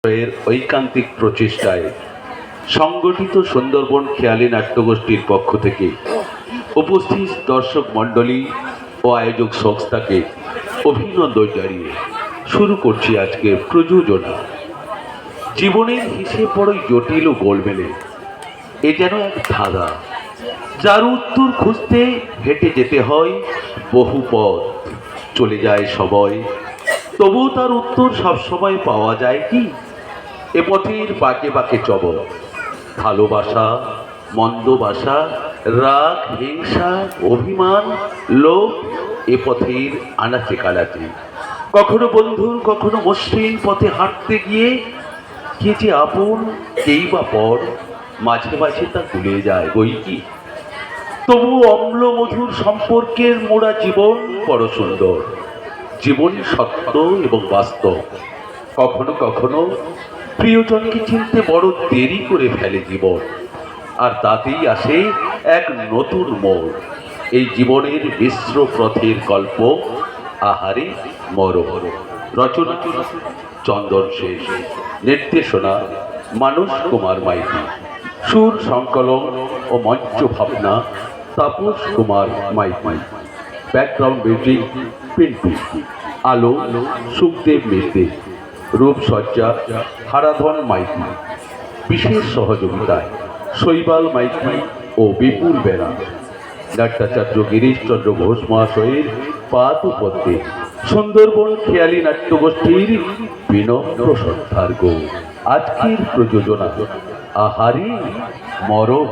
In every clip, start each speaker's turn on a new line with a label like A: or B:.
A: এর ঐকান্তিক প্রচেষ্টায় সংগঠিত সুন্দরবন খেয়ালি নাট্যগোষ্ঠীর পক্ষ থেকে উপস্থিত দর্শক মণ্ডলী ও আয়োজক সংস্থাকে অভিনন্দন জানিয়ে শুরু করছি আজকের প্রযোজনা। জীবনের হিসেব বড়ই জটিল ও গোলমেলে। এ যেন এক ধাঁধা, যার উত্তর খুঁজতে হেঁটে যেতে হয় বহু পথ, চলে যায় সময়, তবুও তার উত্তর সবসময় পাওয়া যায় কি? এ পথের বাঁকে বাঁকে চবল, ভালোবাসা, মন্দবাসা, রাগ, হিংসা, অভিমান, লোভ, এ পথের আনাচে কানাচে, কখনো বন্ধুর কখনো মসৃণ পথে হাঁটতে গিয়ে কে যে আপন কেই বা পর, মাঝে মাঝে তা ভুলে যায় বই কি। তবু অম্ল মধুর সম্পর্কের মোড়া জীবন বড় সুন্দর, জীবনই সত্য এবং বাস্তব। কখনো কখনো প্রিয়জনকে চিনতে বড় দেরি করে ফেলে জীবন, আর তাতেই আসে এক নতুন মোড়। এই জীবনের মিশ্র পথের গল্প আহারে মরম। রচনা চন্দন শেষ, নির্দেশনা মানস কুমার মাইতি, সুর সংকলন ও মঞ্চ ভাবনা তাপস কুমার মাইতি, ব্যাকগ্রাউন্ড মিউজিক পিন্টু, আলো সুখদেব মিত্র, রূপসজ্জা হারাধন মাইতি, বিশেষ সহযোগিতায় শৈবাল মাইতি ও বিপুল বেরা। নাট্যাচার্য গিরিশচন্দ্র ঘোষ মহাশয়ের পাদপদ্মে সুন্দরবন খেয়ালি নাট্যগোষ্ঠীর বিনম্র শ্রদ্ধার্ঘ। আজকের প্রযোজনা আহারে মরম।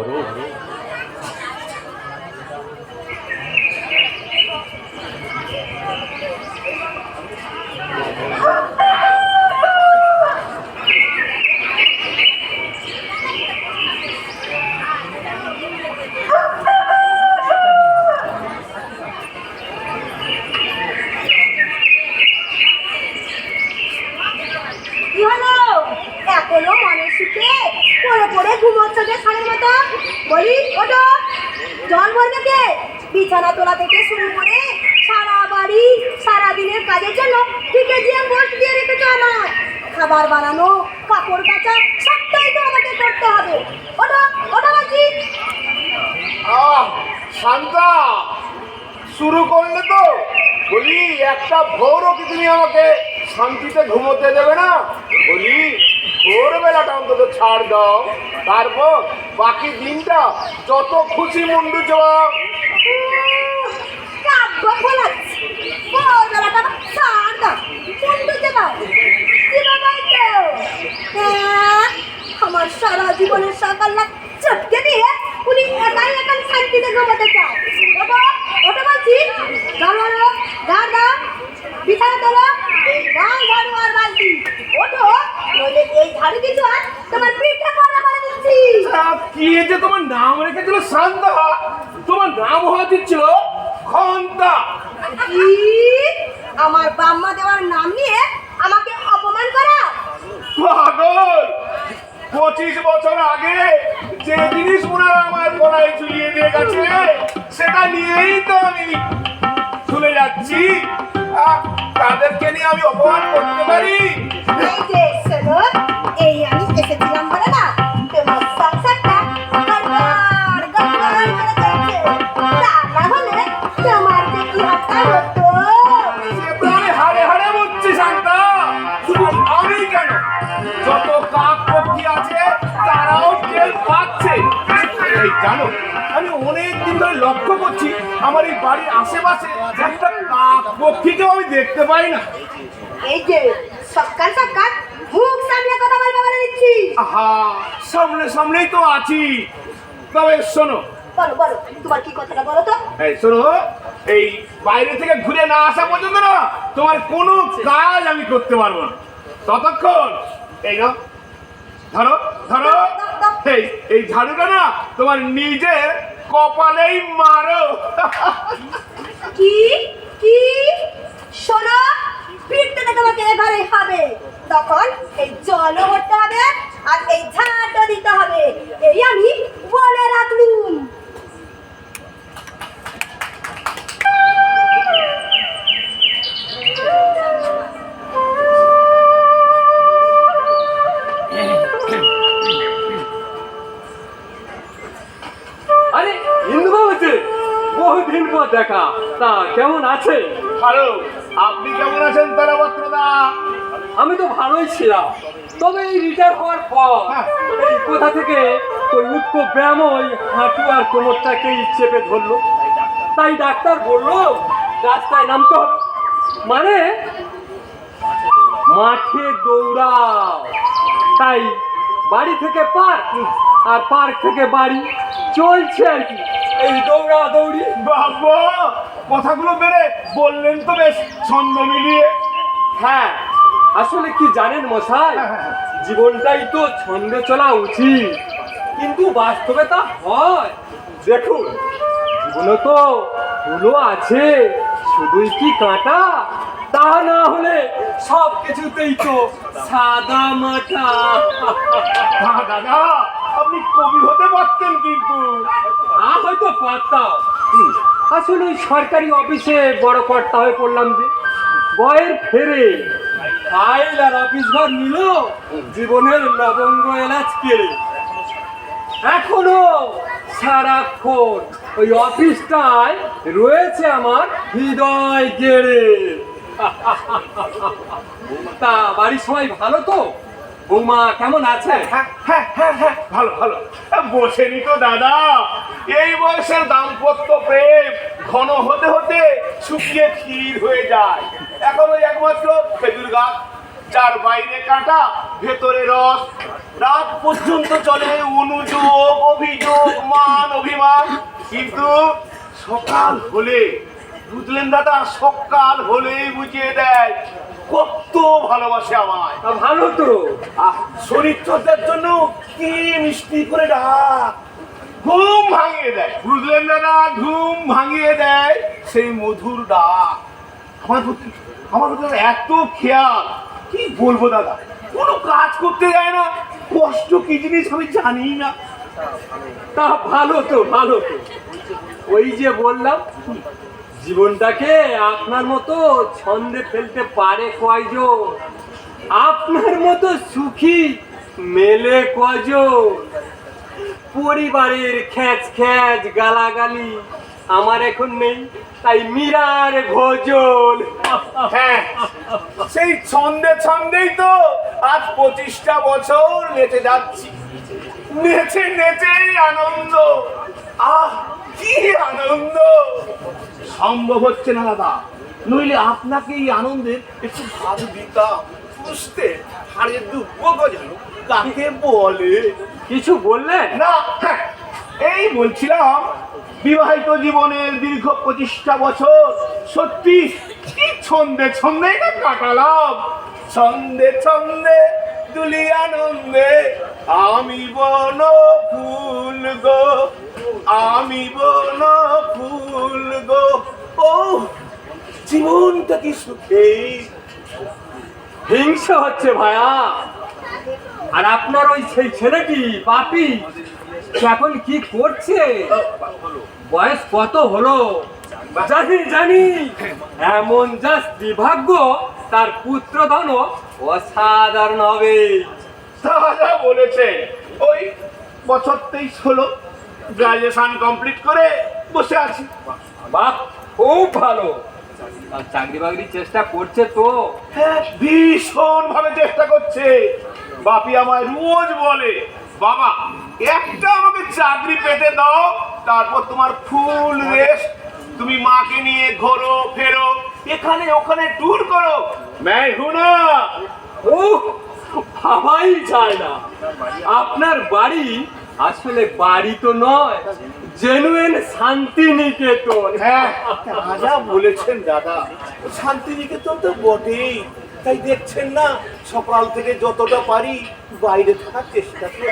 B: বিছানা তোলা থেকে শুরু করে সারা বাড়ি সারা দিনের কাজের জন্য টিকে দিয়ে বসে দিয়ে রেখেছো আমার। খাবার বানানো, কাপড় কাচা সবটাই তো আমাকে করতে হবে। ওঠো ওঠো বাজি।
C: শান্তা, শুরু করলে তো? বলি একটা ভোরও কি তুমি আমাকে শান্তিতে ঘুমোতে দেবে না? বলি ভোরবেলাটা অন্তত ছাড় দাও, তারপর বাকি দিনটা যত খুশি মুন্ডু চাও।
B: আমার সারা জীবনের সকাল চটকে দিয়ে উনি একাই একাই শান্তিতে ঘুমাতে চাও। ওঠো ওঠো বলছি, ঝাড়ু দাদা, বিছানা তোলো, এই গান ঝাড়ু আর বালতি। ওঠো, নইলে এই ঝাড়ু কিছু আর তোমার পিঠে পড়া করে দিচ্ছি।
C: কি যে তোমার নাম রেখেছিল শান্তা, তোমার নাম হওয়া ছিল খন্তা।
B: কি আমার বাম্মা দেওয়ার নাম নিয়ে আমাকে অপমান করা?
C: পাগল, 25 বছর আগে যে জিনিস ওনারা আমার গলায় ঝুলিয়ে দিয়ে গেছে সেটা নিয়েই তো আমি চলে যাচ্ছি। তাদেরকে নিয়ে আমি অপমান করতে পারি?
B: এই যে শোনো, এই আমি এসেছিলাম বলে না তোমার সংসারটা গড়গড় গড়গড় করে চলছে। তা না হলে তোমার যে কি হাতটা হতো।
C: আমি হাড়ে হাড়ে বুঝছি শান্তা, শুধু আমি কেন, যত কাক পক্ষী আছে তারাও টের পাচ্ছে। এই জানো, আমি অনেক দিন ধরে লক্ষ্য করছি আমার এই বাড়ির আশেপাশে একটা কাক পক্ষীকেও আমি দেখতে পাই না।
B: এই যে সকাল সকাল মুখ সামনে কথা বলবো বলে দিচ্ছি।
C: আহা, সামনে সামনেই তো আছি। তবে শোনো,
B: বলো বলো তোমার কি কথাটা বলো তো।
C: এই শোনো, এই বাইরে থেকে ঘুরে না আসা পর্যন্ত না তোমার কোনো কাজ আমি করতে পারবো না। ততক্ষণ এই না ধরো ধরো, এই ঝাড়ুটা না তোমার নিজের কপালেই মারো।
B: কি কি শোনো, পিঠটা তোমাকে এবারে হবে, তখন এই জলও করতে হবে আর এই ঝাড়টা দিতে হবে। এই আমি বলে রাখলুম।
D: দেখা। তা কেমন আছে?
C: ভালো। আপনি কেমন আছেন তারাপত্রদা?
D: আমি তো ভালোই ছিলাম, তবে এই রিটায়ার হওয়ার পর এই কোথা থেকে ওই উৎকো ব্যায়াম ওই হাঁটু আর কোমরটাকেই চেপে ধরলো। তাই ডাক্তার বললো রাস্তায় নামতে হবে, মানে মাঠে দৌড়াও। তাই বাড়ি থেকে পার্ক আর পার্ক থেকে বাড়ি চলছে আর কি, এই দৌড়া দৌড়ি।
C: বাবা, কথাগুলো বেড়ে বললেন তো বেশ ছন্দ মিলিয়ে।
D: হ্যাঁ, আসলে কি জানেন মশাই, জীবনটাই তো ছন্দে চলা উচিত, কিন্তু বাস্তবে তা হয়। দেখুন, জীবনে তো ফুলও আছে, শুধুই কি কাঁটা? তা না হলে সব কিছুতেই তো সাদা মাটা।
C: হ্যাঁ দাদা, আপনি কবি হতে পারতেন কিন্তু।
D: হয়তো পারতাম, আসলে ওই সরকারি অফিসে বড় কর্তা হয়ে পড়লাম যে বয়ের ফেরে ফাইল আর অফিস ঘর নিল জীবনের লবঙ্গ এলাচ কেড়ে। এখনো সারাক্ষণ ওই অফিসটায় রয়েছে আমার হৃদয় গেড়ে। তা বাড়ির সবাই ভালো তো? বৌমা কেমন আছে?
C: হ্যাঁ হ্যাঁ হ্যাঁ হ্যাঁ, ভালো ভালো। বসেনি তো দাদা, এই বয়সের দাম্পত্য প্রেম ঘন হতে হতে শুকিয়ে ক্ষীর হয়ে যায়। এখন ওই একমাত্র খেজুর গাছ, যার বাইরে কাঁটা ভেতরে রস। রাত পর্যন্ত চলে অনুযোগ, অভিযোগ, মান অভিমান। কিন্তু সকাল হলে, বুঝলেন দাদা, সকাল হলেই বুঝিয়ে দেয় কত ভালোবাসে আমায়।
D: ভালো তো।
C: শরীর চর্চার জন্য কি মিষ্টি করে ডাক, ঘুম ভাঙিয়ে দেয়। বুঝলেন দাদা, ঘুম ভাঙিয়ে দেয় সেই মধুর ডাক। আমার প্রতি এত খেয়াল, কি বলবো দাদা। কোনো কাজ করতে যায় না, কষ্ট কি জিনিস আমি জানি না।
D: তা ভালো তো, ভালো তো। ওই যে বললাম, জীবনটাকে আপনার মতো ছন্দে ফেলতে পারে কয়জন? আপনার মতো সুখী মেলে কয়জন? পরিবারের খ্যাচ খ্যাচ গালাগালি আমার এখন নেই, তাই মীরার ভোজন।
C: হ্যাঁ, সেই ছন্দে ছন্দেই তো আজ 25টা বছর নেচে যাচ্ছি। নেচে নেচেই আনন্দ। আহ, কি আনন্দ! সম্ভব হচ্ছে না দাদা, নইলে আপনাকে এই আনন্দের একটু ভাগ দিতাম। বুঝতে হাড়ের দুঃখ গজানো কাকে বলে?
D: কিছু বললেন
C: না, হ্যাঁ, এই বলছিলাম বিবাহিত জীবনের দীর্ঘ 25টা বছর সত্যি কি ছন্দে ছন্দে না কাটালাম। ছন্দে ছন্দে দুলি আনন্দে আমি বন ফুল গো, আমি বন ফুল গো। ও জীবনটা কি সুখে।
D: হিংসা হচ্ছে ভায়া। আর আপনার ওই সেই ছেলেটি পাপি, সে এখন কি করছে? বয়স কত হলো? জানি জানি, এমন যা বিভাগ্য, তার পুত্রধন অসাধারণ হবে।
C: দাদা বলেছেন ওই বছর 23 হলো, গ্রাজুয়েশন কমপ্লিট করে বসে আছি।
D: বাপ, খুব ভালো। আর চাকরি বাকরির চেষ্টা করছে তো?
C: হ্যাঁ, ভীষণ ভাবে চেষ্টা করছে। বাপি আমায় রোজ বলে, বাবা একটা আমাকে চাকরি পেতে দাও, তারপর তোমার ফুল রেস্ট। তুমি মাকে নিয়ে ঘোরো ফেরো, এখানে ওখানে ট্যুর করো। मैं हूं ना।
D: ও ভাবাই যায় না, আপনার বাড়ি আসলে বাড়ি তো নয়, জেনুইন শান্তিনিকেতন।
C: হ্যাঁ, রাজা বলেছেন দাদা, শান্তিনিকেতন তো বটেই। তাই দেখছেন না, সকাল থেকে যতটা পারি বাইরে থাকার চেষ্টা করি।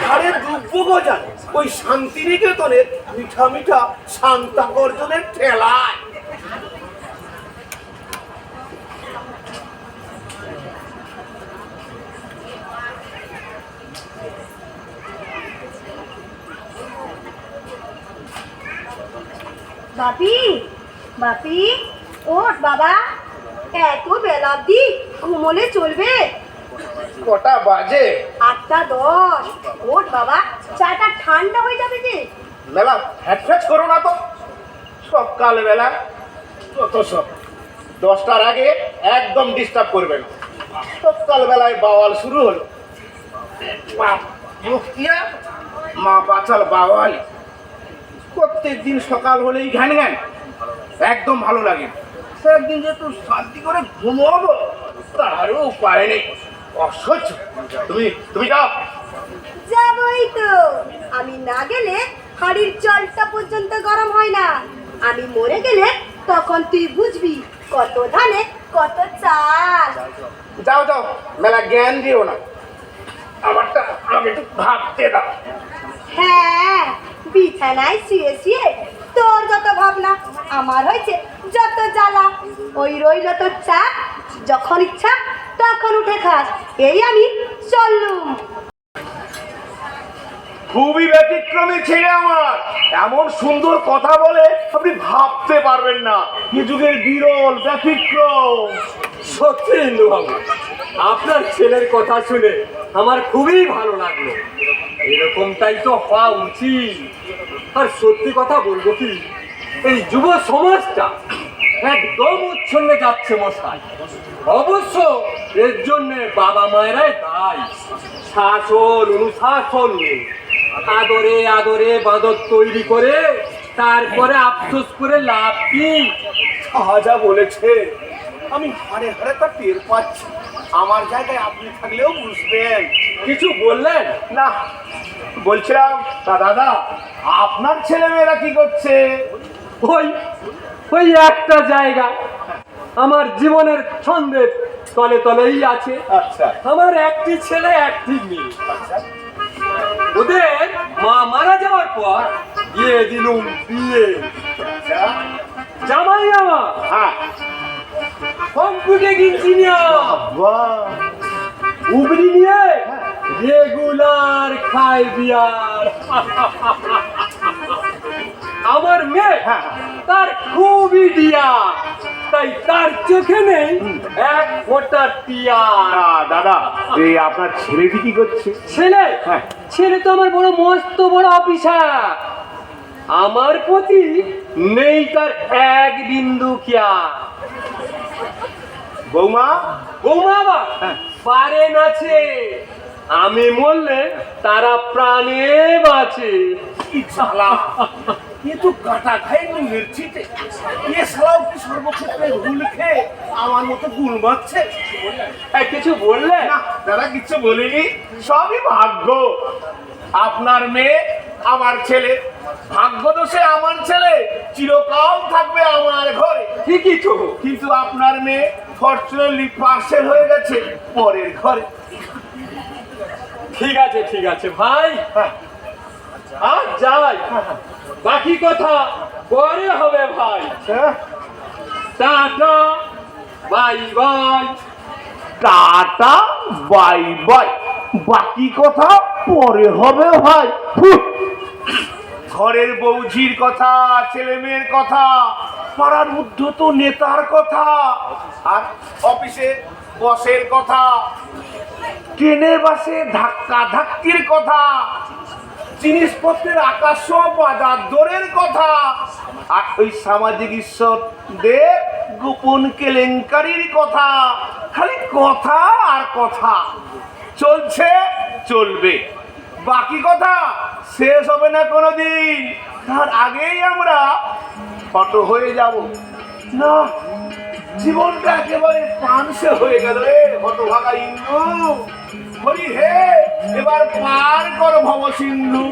C: ঘরে দুব্য গজান ওই শান্তিনিকেতনের মিঠা মিঠা শান্তা গর্জনের ঠেলায়।
B: বাপি, বাপি, ওঠ বাবা, এত বেলা অব্দি ঘুমোলে চলবে?
C: কটা বাজে?
B: 8টা 10। ওঠ বাবা, চাটা ঠান্ডা হয়ে যাবে যে।
C: মেলা হ্যাটফ্যাচ করো না তো, সকালবেলা যত সব 10টার আগে একদম ডিস্টার্ব করবে না। সকালবেলায় বাওয়াল শুরু হলো, মা মুফতিয়া মা বাচাল বাওয়ালি। প্রত্যেক দিন সকাল হলেই ঘ্যান ঘ্যান, একদম ভালো লাগে না। একদিন যে একটু শান্তি করে ঘুমোবো তারও উপায় নেই, অসহ্য। তুমি তুমি যাও।
B: যাবই তো, আমি না গেলে হাড়ির জলটা পর্যন্ত গরম হয় না। আমি মরে গেলে তখন তুই বুঝবি কত ধানে কত চাল।
C: যাও যাও, মেলা জ্ঞান দিও না, আমারটা আমি একটু ভাবতে দাও।
B: হ্যাঁ, বিছানায় শুয়ে শুয়ে তোর যত ভাবনা, আমার হয়েছে যত জ্বালা। ওই রইল তোর চা, যখন ইচ্ছা তখন উঠে খাস। এই আমি চললুম।
C: খুবই ব্যতিক্রমী ছেলে আমার, এমন সুন্দর কথা বলে আপনি ভাবতে পারবেন না। এ যুগের বিরল ব্যতিক্রম।
D: সত্যি ইন্দুবাবু, আপনার ছেলের কথা শুনে আমার খুবই ভালো লাগলো। এরকমটাই তো হওয়া উচিত। আর সত্যি কথা বলবো কি, এই যুব সমাজটা একদম উচ্ছন্নে যাচ্ছে মশাই। অবশ্য এর জন্য বাবা মায়েরাই দায়ী। শাসন অনুশাসন নেই, আদরে আদরে বাদর তৈরি করে তারপরে আফসোস করে লাভ কি?
C: যা বলেছে আমি হাড়ে হাড়ে তা টের পাচ্ছি। আমার জায়গায় আপনি থাকলেও বুঝতেন।
D: কিছু বললেন
C: না, বলছিলাম তা দাদা, আপনার ছেলে মেয়েরা কি করছে?
D: ওই ওই একটা জায়গা আমার জীবনের ছন্দের তলে তলেই আছে।
C: আচ্ছা
D: আমার একটি ছেলে একটি মেয়ে।
C: আচ্ছা
D: ওদের মা মারা যাওয়ার পর দিয়ে দিলুম বিয়ে।
C: আচ্ছা,
D: জামাই আমার
C: হ্যাঁ,
D: কম্পিউটার ইঞ্জিনিয়ার,
C: বাহ,
D: উগরি নিয়ে রেগুলার খায় বিয়ার। আমার মেয়ে
C: হ্যাঁ।
D: তার খুবই ডিয়া, তাই তার চোখে নেই এক ফোঁটা টিয়া।
C: দাদা, এই আপনার ছেলেটি কি করছে?
D: ছেলে
C: হ্যাঁ।
D: ছেলে তো আমার বড় মস্ত বড় অফিসার। আমার প্রতি নেই তার এক বিন্দু খেয়াল।
C: বৌমা,
D: বৌমা আবার
C: হ্যাঁ।
D: পারেন আছে, আমি মরলে তারা প্রাণে বাঁচে।
C: কি চালা, এ তো কাটা খাই মির্চিতে। এ শালাও কি সর্বক্ষেত্রে ভুল খেয়ে আমার মতো গুল মারছে?
D: কিছু বললে
C: না দাদা, কিচ্ছু বলিনি, সবই ভাগ্য। আপনার মেয়ে আমার ছেলে, ভাগ্য দোষে আমার ছেলে চিরকাল থাকবে আমার ঘরে।
D: ঠিকই তো।
C: কিন্তু আপনার মেয়ে ফরচুনেটলি পার্সেল হয়ে গেছে পরের ঘরে।
D: ঠিক আছে ঠিক আছে ভাই,
C: হ্যাঁ,
D: আর যাই, বাকি কথা পরে হবে ভাই।
C: হ্যাঁ।
D: Tata bye bye.
C: Tata bye bye, বাকি কথা পরে হবে ভাই। ঘরের বৌঝির কথা, ছেলে মেয়ের কথা, পাড়ার উদ্ধত নেতার কথা, আর অফিসে বসের কথা, ট্রেনে বাসে ধাক্কা ধাক্কির কথা, জিনিসপত্রের আকাশ বাজার দরের কথা, আর ওই সামাজিক ঈশ্বরদের গোপন কেলেঙ্কারির কথা। খালি কথা আর কথা, চলছে চলবে, বাকি কথা শেষ হবে না কোনোদিন। তার আগেই আমরা ফটো হয়ে যাব। না, জীবনটা একেবারে পানসে হয়ে গেল রে হতভাগা ইন্দু। হরি হে, এবার পার কর ভব সিন্ধু।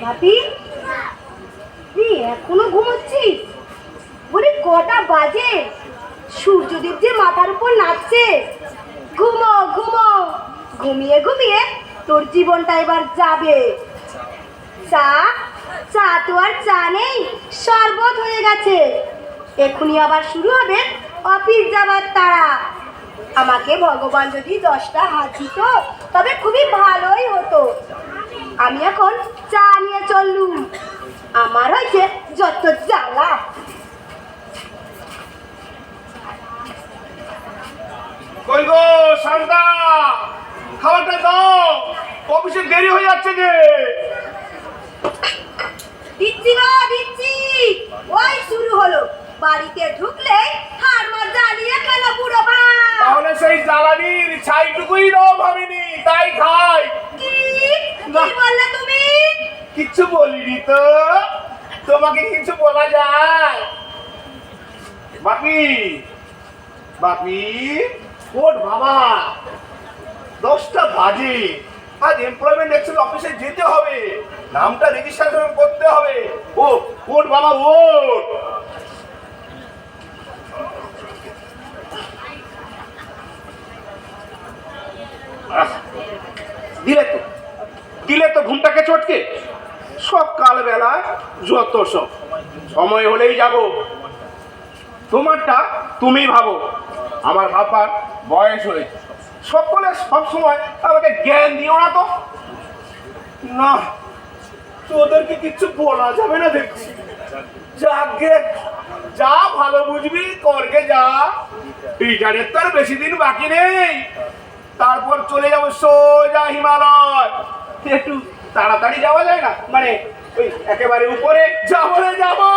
B: ভাবি তুই এখনো ঘুমোচ্ছিস? বলি কটা বাজে? সূর্যদেব যে মাথার উপর নাচছে। ঘুমো ঘুমো, ঘুমিয়ে ঘুমিয়ে তোর জীবনটা এবার যাবে। চা চা তো আর চা নেই, শরবত হয়ে গেছে। এখনই আবার শুরু হবে অফিস যাবার তাড়া। আমাকে ভগবান যদি 10টা হাত দিত তবে খুবই ভালোই হতো। আমি এখন চা নিয়ে চললুম, আমার হয়েছে যত জ্বালা।
C: কই গো শান্তা, খাবারটা দাও, অফিসে দেরি হয়ে যাচ্ছে যে।
B: দিচ্ছি গো দিচ্ছি। ওই শুরু হলো, বাড়িতে ঢুকলে হাড় মার জ্বালিয়ে গেল পুরো ভাত।
C: তাহলে সেই জ্বালানির ছাইটুকুই দাও ভাবিনি, তাই খাই।
B: কি কি বললে তুমি?
C: কিচ্ছু বলিনি তো, তোমাকে কিছু বলা যায়? বাপি বাপি, ওর বাবা, 10টা বাজে, আজ এমপ্লয়মেন্ট এক্সচেঞ্জ অফিসে যেতে হবে, নামটা রেজিস্ট্রেশন করতে হবে। ও ওর বাবা, ওর দিলে তো ঘুমটাকে চটকে। সকালবেলা যত সব, সময় হলেই যাব। তোমারটা তুমি ভাবো, আমার ভাববার বয়স হয়েছে। সকলে সব সময় আমাকে জ্ঞান দিও না তো। না, তোদেরকে কিচ্ছু বলা যাবে না দেখছি। যাকে যা ভালো বুঝবি করকে যা। রিটায়ারের তো আর বেশি দিন বাকি নেই, তারপর চলে যাবো সোজা হিমালয়। একটু তাড়াতাড়ি যাওয়া যায় না? মানে ওই একেবারে উপরে যাবো রে যাবো।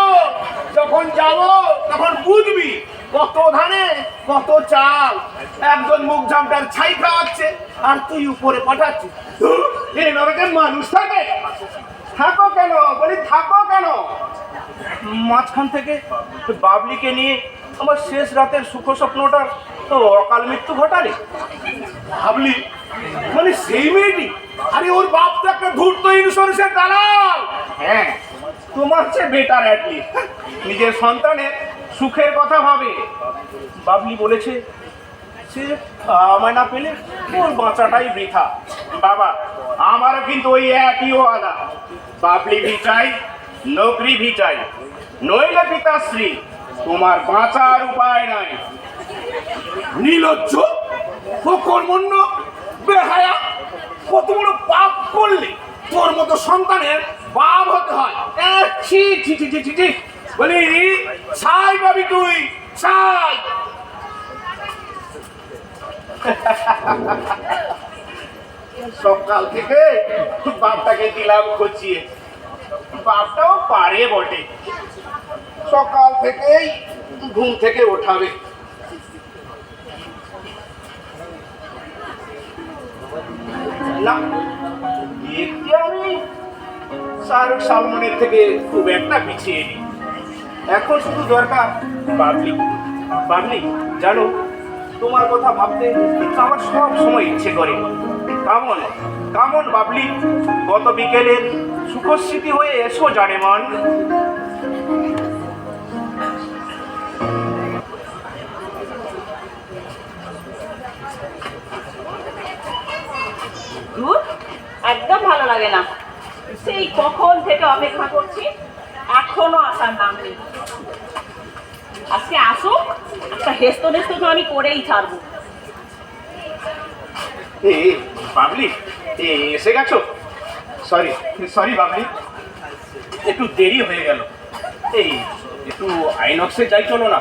C: যখন যাবো তখন বুঝবি কত ধানে কত চাল। একজন মুখ জামটার ছাই খাওয়াচ্ছে আর তুই উপরে পাঠাচ্ছিস। এই নরকে মানুষ থাকে? থাকো কেন বলি, থাকো কেন? মাঝখান থেকে বাবলিকে নিয়ে আমার শেষ রাতের সুখ স্বপ্নটার অকাল মৃত্যু ঘটালে। ভাবলি মানে সেই মেয়েটি? আরে ওর বাপ তো একটা ধূর্ত ইন্স্যুরেন্সের দালাল। হ্যাঁ, তোমার চেয়ে বেটার অ্যাটলিস্ট নিজের সন্তানের সুখের কথা ভাবে। বাবলি বলেছে সে আমায় না পেলে ওর বাঁচাটাই বৃথা। বাবা, আমারও কিন্তু ওই একই ওয়াদা। বাবলি ভি চাই, নৌকরি ভি চাই, নইলে পিতাশ্রী তোমার বাঁচার উপায় নাই। নির্লজ্জ, অকর্মণ্য, বেহায়া, কত বড় পাপ করলে তোর মতো সন্তানের বাপ হতে হয়? ছি ছি ছি ছি ছি। বলি ছাই পাবি তুই, ছাই। সকাল থেকে বাপটাকে দিলাম খচিয়ে, বাপটাও পারে বটে। সকাল থেকেই ঘুম থেকে ওঠাবে। না, দেখতে আমি শাহরুখ সালমানের থেকে খুব একটা পিছিয়ে নি। এখন শুধু দরকার বাবলি। বাবলি জানো, তোমার কথা ভাবতে আমার সব সময় ইচ্ছে করে। কামন কামন বাবলি, গত বিকেলের সুখস্মৃতি হয়ে এসো জানে মন।
E: ধুর, একদম ভালো লাগে না। সেই কখন থেকে অপেক্ষা করছি, এখনো আসার নাম নেই। আজকে আসুক, একটা হেস্ত নেস্ত তো আমি করেই ছাড়বো।
C: এ বাবলি, এসে গেছো? সরি সরি বাবলি, একটু দেরি হয়ে গেল। এই একটু আইনক্সে যাই চলো না,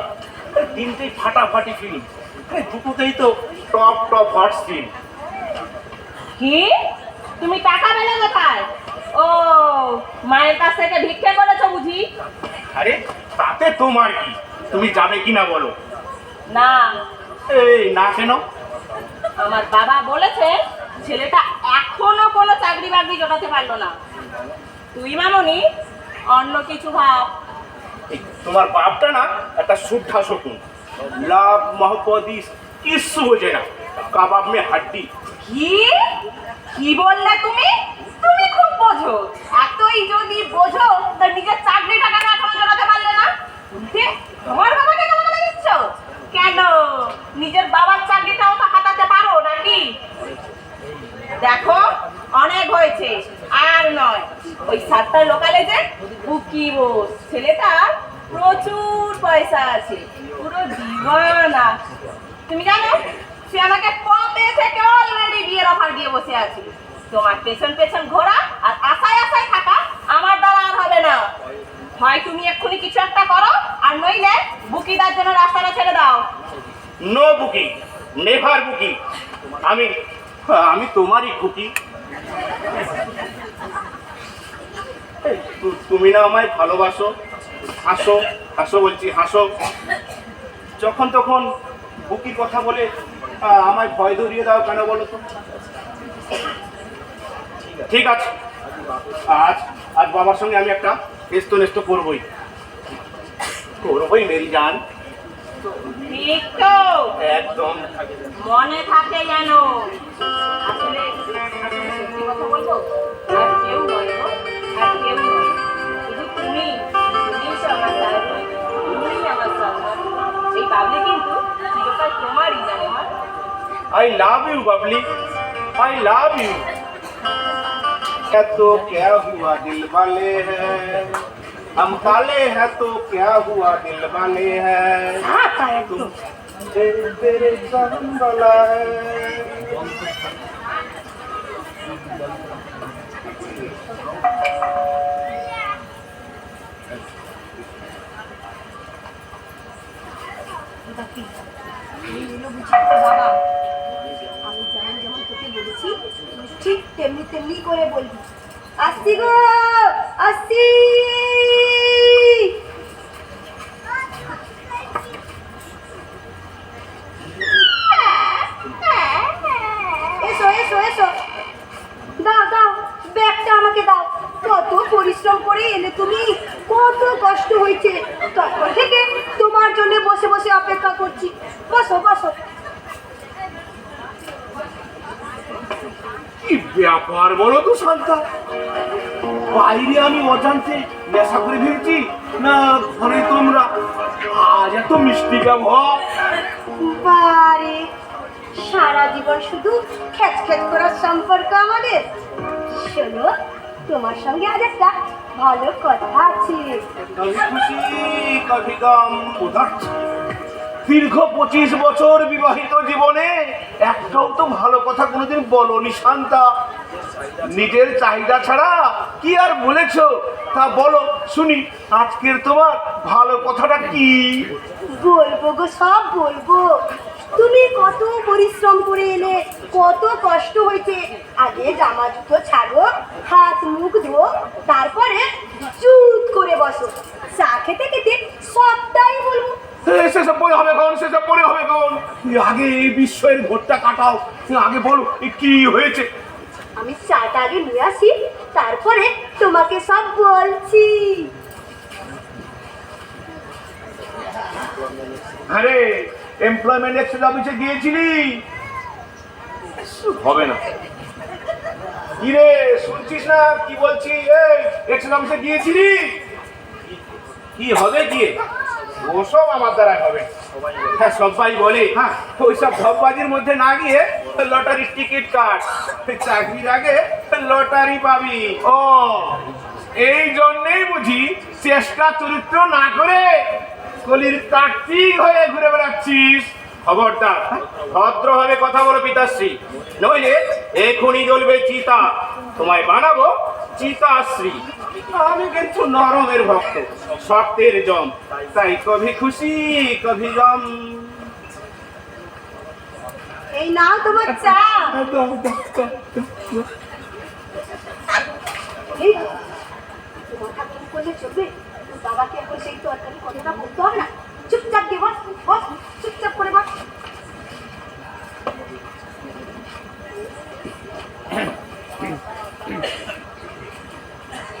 C: তিনটেই ফাটাফাটি ফিল্ম, দুটোতেই তো টপ টপ হট স্ক্রিন।
E: কি, তুমি টাকা পেলে কোথায়? ও, মায়ের কাছ থেকে ভিক্ষে করেছো বুঝি?
C: আরে তাতে তোমার কি, তুমি যাবে কিনা বলো?
E: না।
C: এই না কেন?
E: আমার বাবা বলেছে ছেলেটা এখনো কোনো চাকরি বাকরি জোটাতে পারলো না। তুই মামনি অন্য কিছু ভাব।
C: এই তোমার বাপটা না একটা শুদ্ধা শকুন, লাভ মহব্বত কিচ্ছু বোঝে না। কাবাব মে হাড্ডি।
E: কি কি বললে তুমি? তুমি খুব বোঝো। এতই যদি বোঝো তা নিজের চাকরিটা কেন এখনো জোগাতে পারলে না? উল্টে তোমার বাবাকে গালাগালি দিচ্ছ কেন? নিজের বাবার চাকরিটাও তো হাতাতে পারো নাকি? দেখো অনেক হয়েছে, আর নয়। ওই 7টা লোকালে যে বুকি বোস ছেলেটার প্রচুর পয়সা আছে, পুরো দিওয়ানা। তুমি জানো সে আমাকে কবে থেকে অলরেডি বিয়ের অফার দিয়ে বসে আছে। তোমার পেছন পেছন ঘোরা আর আশায় আশায় থাকা আমার দ্বারা আর হবে না। হয় তুমি এক্ষুনি কিছু একটা করো, আর নইলে বুকিদার জন্য রাস্তাটা ছেড়ে দাও।
C: নো বুকি, নেভার বুকি। আমি আমি তোমারই খুকি। তুমি না আমায় ভালোবাসো, হাসো হাসো বলছি হাসো। যখন তখন বুকি কথা বলে আমায় ভয় ধরিয়ে দাও কেন বলো তো? ঠিক আছে, আজ আজ বাবার সঙ্গে আমি একটা নেস্ত করবই মেরি জান।
E: ঠিক তো?
C: একদম।
E: মনে থাকে যেন। আসলে সত্যি কথা বলবো, আর কেউ নয় গো, আর কেউ নয়। শুধু তুমিই তো আমার সালমান, তুমিই আমার সালমান। এই বাবলি কিন্তু চিরকাল তোমারই, জানে মা।
C: I love you, Babli. I love you। क्या तो क्या हुआ दिल वाले हैं, हम काले हैं तो क्या हुआ दिल वाले हैं, तुम तेरे करम वाला है।
B: বাবা, আমি যেমন যেমন তোকে বলেছি ঠিক তেমনি তেমনি করে বলবি। আসছি গো, আসছি। এসো এসো এসো, দাও দাও ব্যাগটা আমাকে দাও। কত পরিশ্রম করে এলে তুমি, কত কষ্ট হয়েছে। তখন থেকে তোমার জন্য বসে বসে অপেক্ষা করছি। বসো বসো।
C: কি ব্যাপার বলো তো শান্তা, বাইরে আমি অজান্তে নেশা করে ফেলছি না ঘরে তোমরা? আজ এত মিষ্টি ব্যবহার।
B: বারে, সারা জীবন শুধু খ্যাচ খ্যাচ করার সম্পর্ক আমাদের। শোনো, তোমার সঙ্গে আজ একটা ভালো কথা আছে।
C: কবি খুশি কবি গম। দীর্ঘ 25 বছর বিবাহিত জীবনে একটাও তো ভালো কথা কোনোদিন বলনি শান্তা। নিজের চাহিদা ছাড়া কি আর বলেছো তা বলো শুনি। আজকের তোমার ভালো কথাটা কি?
B: বলবো গো, সব বলবো। তুমি কত পরিশ্রম করে এলে, কত কষ্ট হয়েছে। আগে জামা জুতো ছাড়ো, হাত মুখ ধো, তারপরে চুপ করে বসো। চা খেতে খেতে সবটাই বলবো।
C: সেসব পরে হবে কখন, সেসব পরে হবে কখন? আগে এই বিশ্বের ভোটটা কাটাও। আগে বলো কি হয়েছে।
B: আমি চাটা আগে নিয়ে আসি, তারপরে তোমাকে সব বলছি।
C: আরে এমপ্লয়মেন্ট এক্সচেঞ্জ অফিসে গিয়েছিলি? হবে না। কি রে শুনছিস না কি বলছি? এই এক্সচেঞ্জ অফিসে গিয়েছিলি? কি হবে কি? ওসব আমার দ্বারা হবে। হ্যাঁ সবাই বলে হ্যাঁ ওইসব ধপবাজির মধ্যে না গিয়ে লটারির টিকিট কাট, চাকরির আগে লটারি পাবি। ও এই জন্যেই বুঝি চেষ্টা চরিত্র না করে কলির কার্তিক হয়ে ঘুরে বেড়াচ্ছিস। খবরদার ভদ্রভাবে কথা বলো পিতাশ্রী, নইলে এখনই জ্বলবে চিতা। তোমায় বানাবো চিতাশ্রী। আমি কিন্তু নরমের ভক্ত, শক্তের জম, তাই কভি খুশি কভি গম।
B: এই নাও তোমার চা। এই, তোমার কি করলে চলবে? বাবাকে এখন সেই তরকারি কথাটা বলতে হবে না। চুপচাপ দিয়ে বস, বস, চুপচাপ করে বস।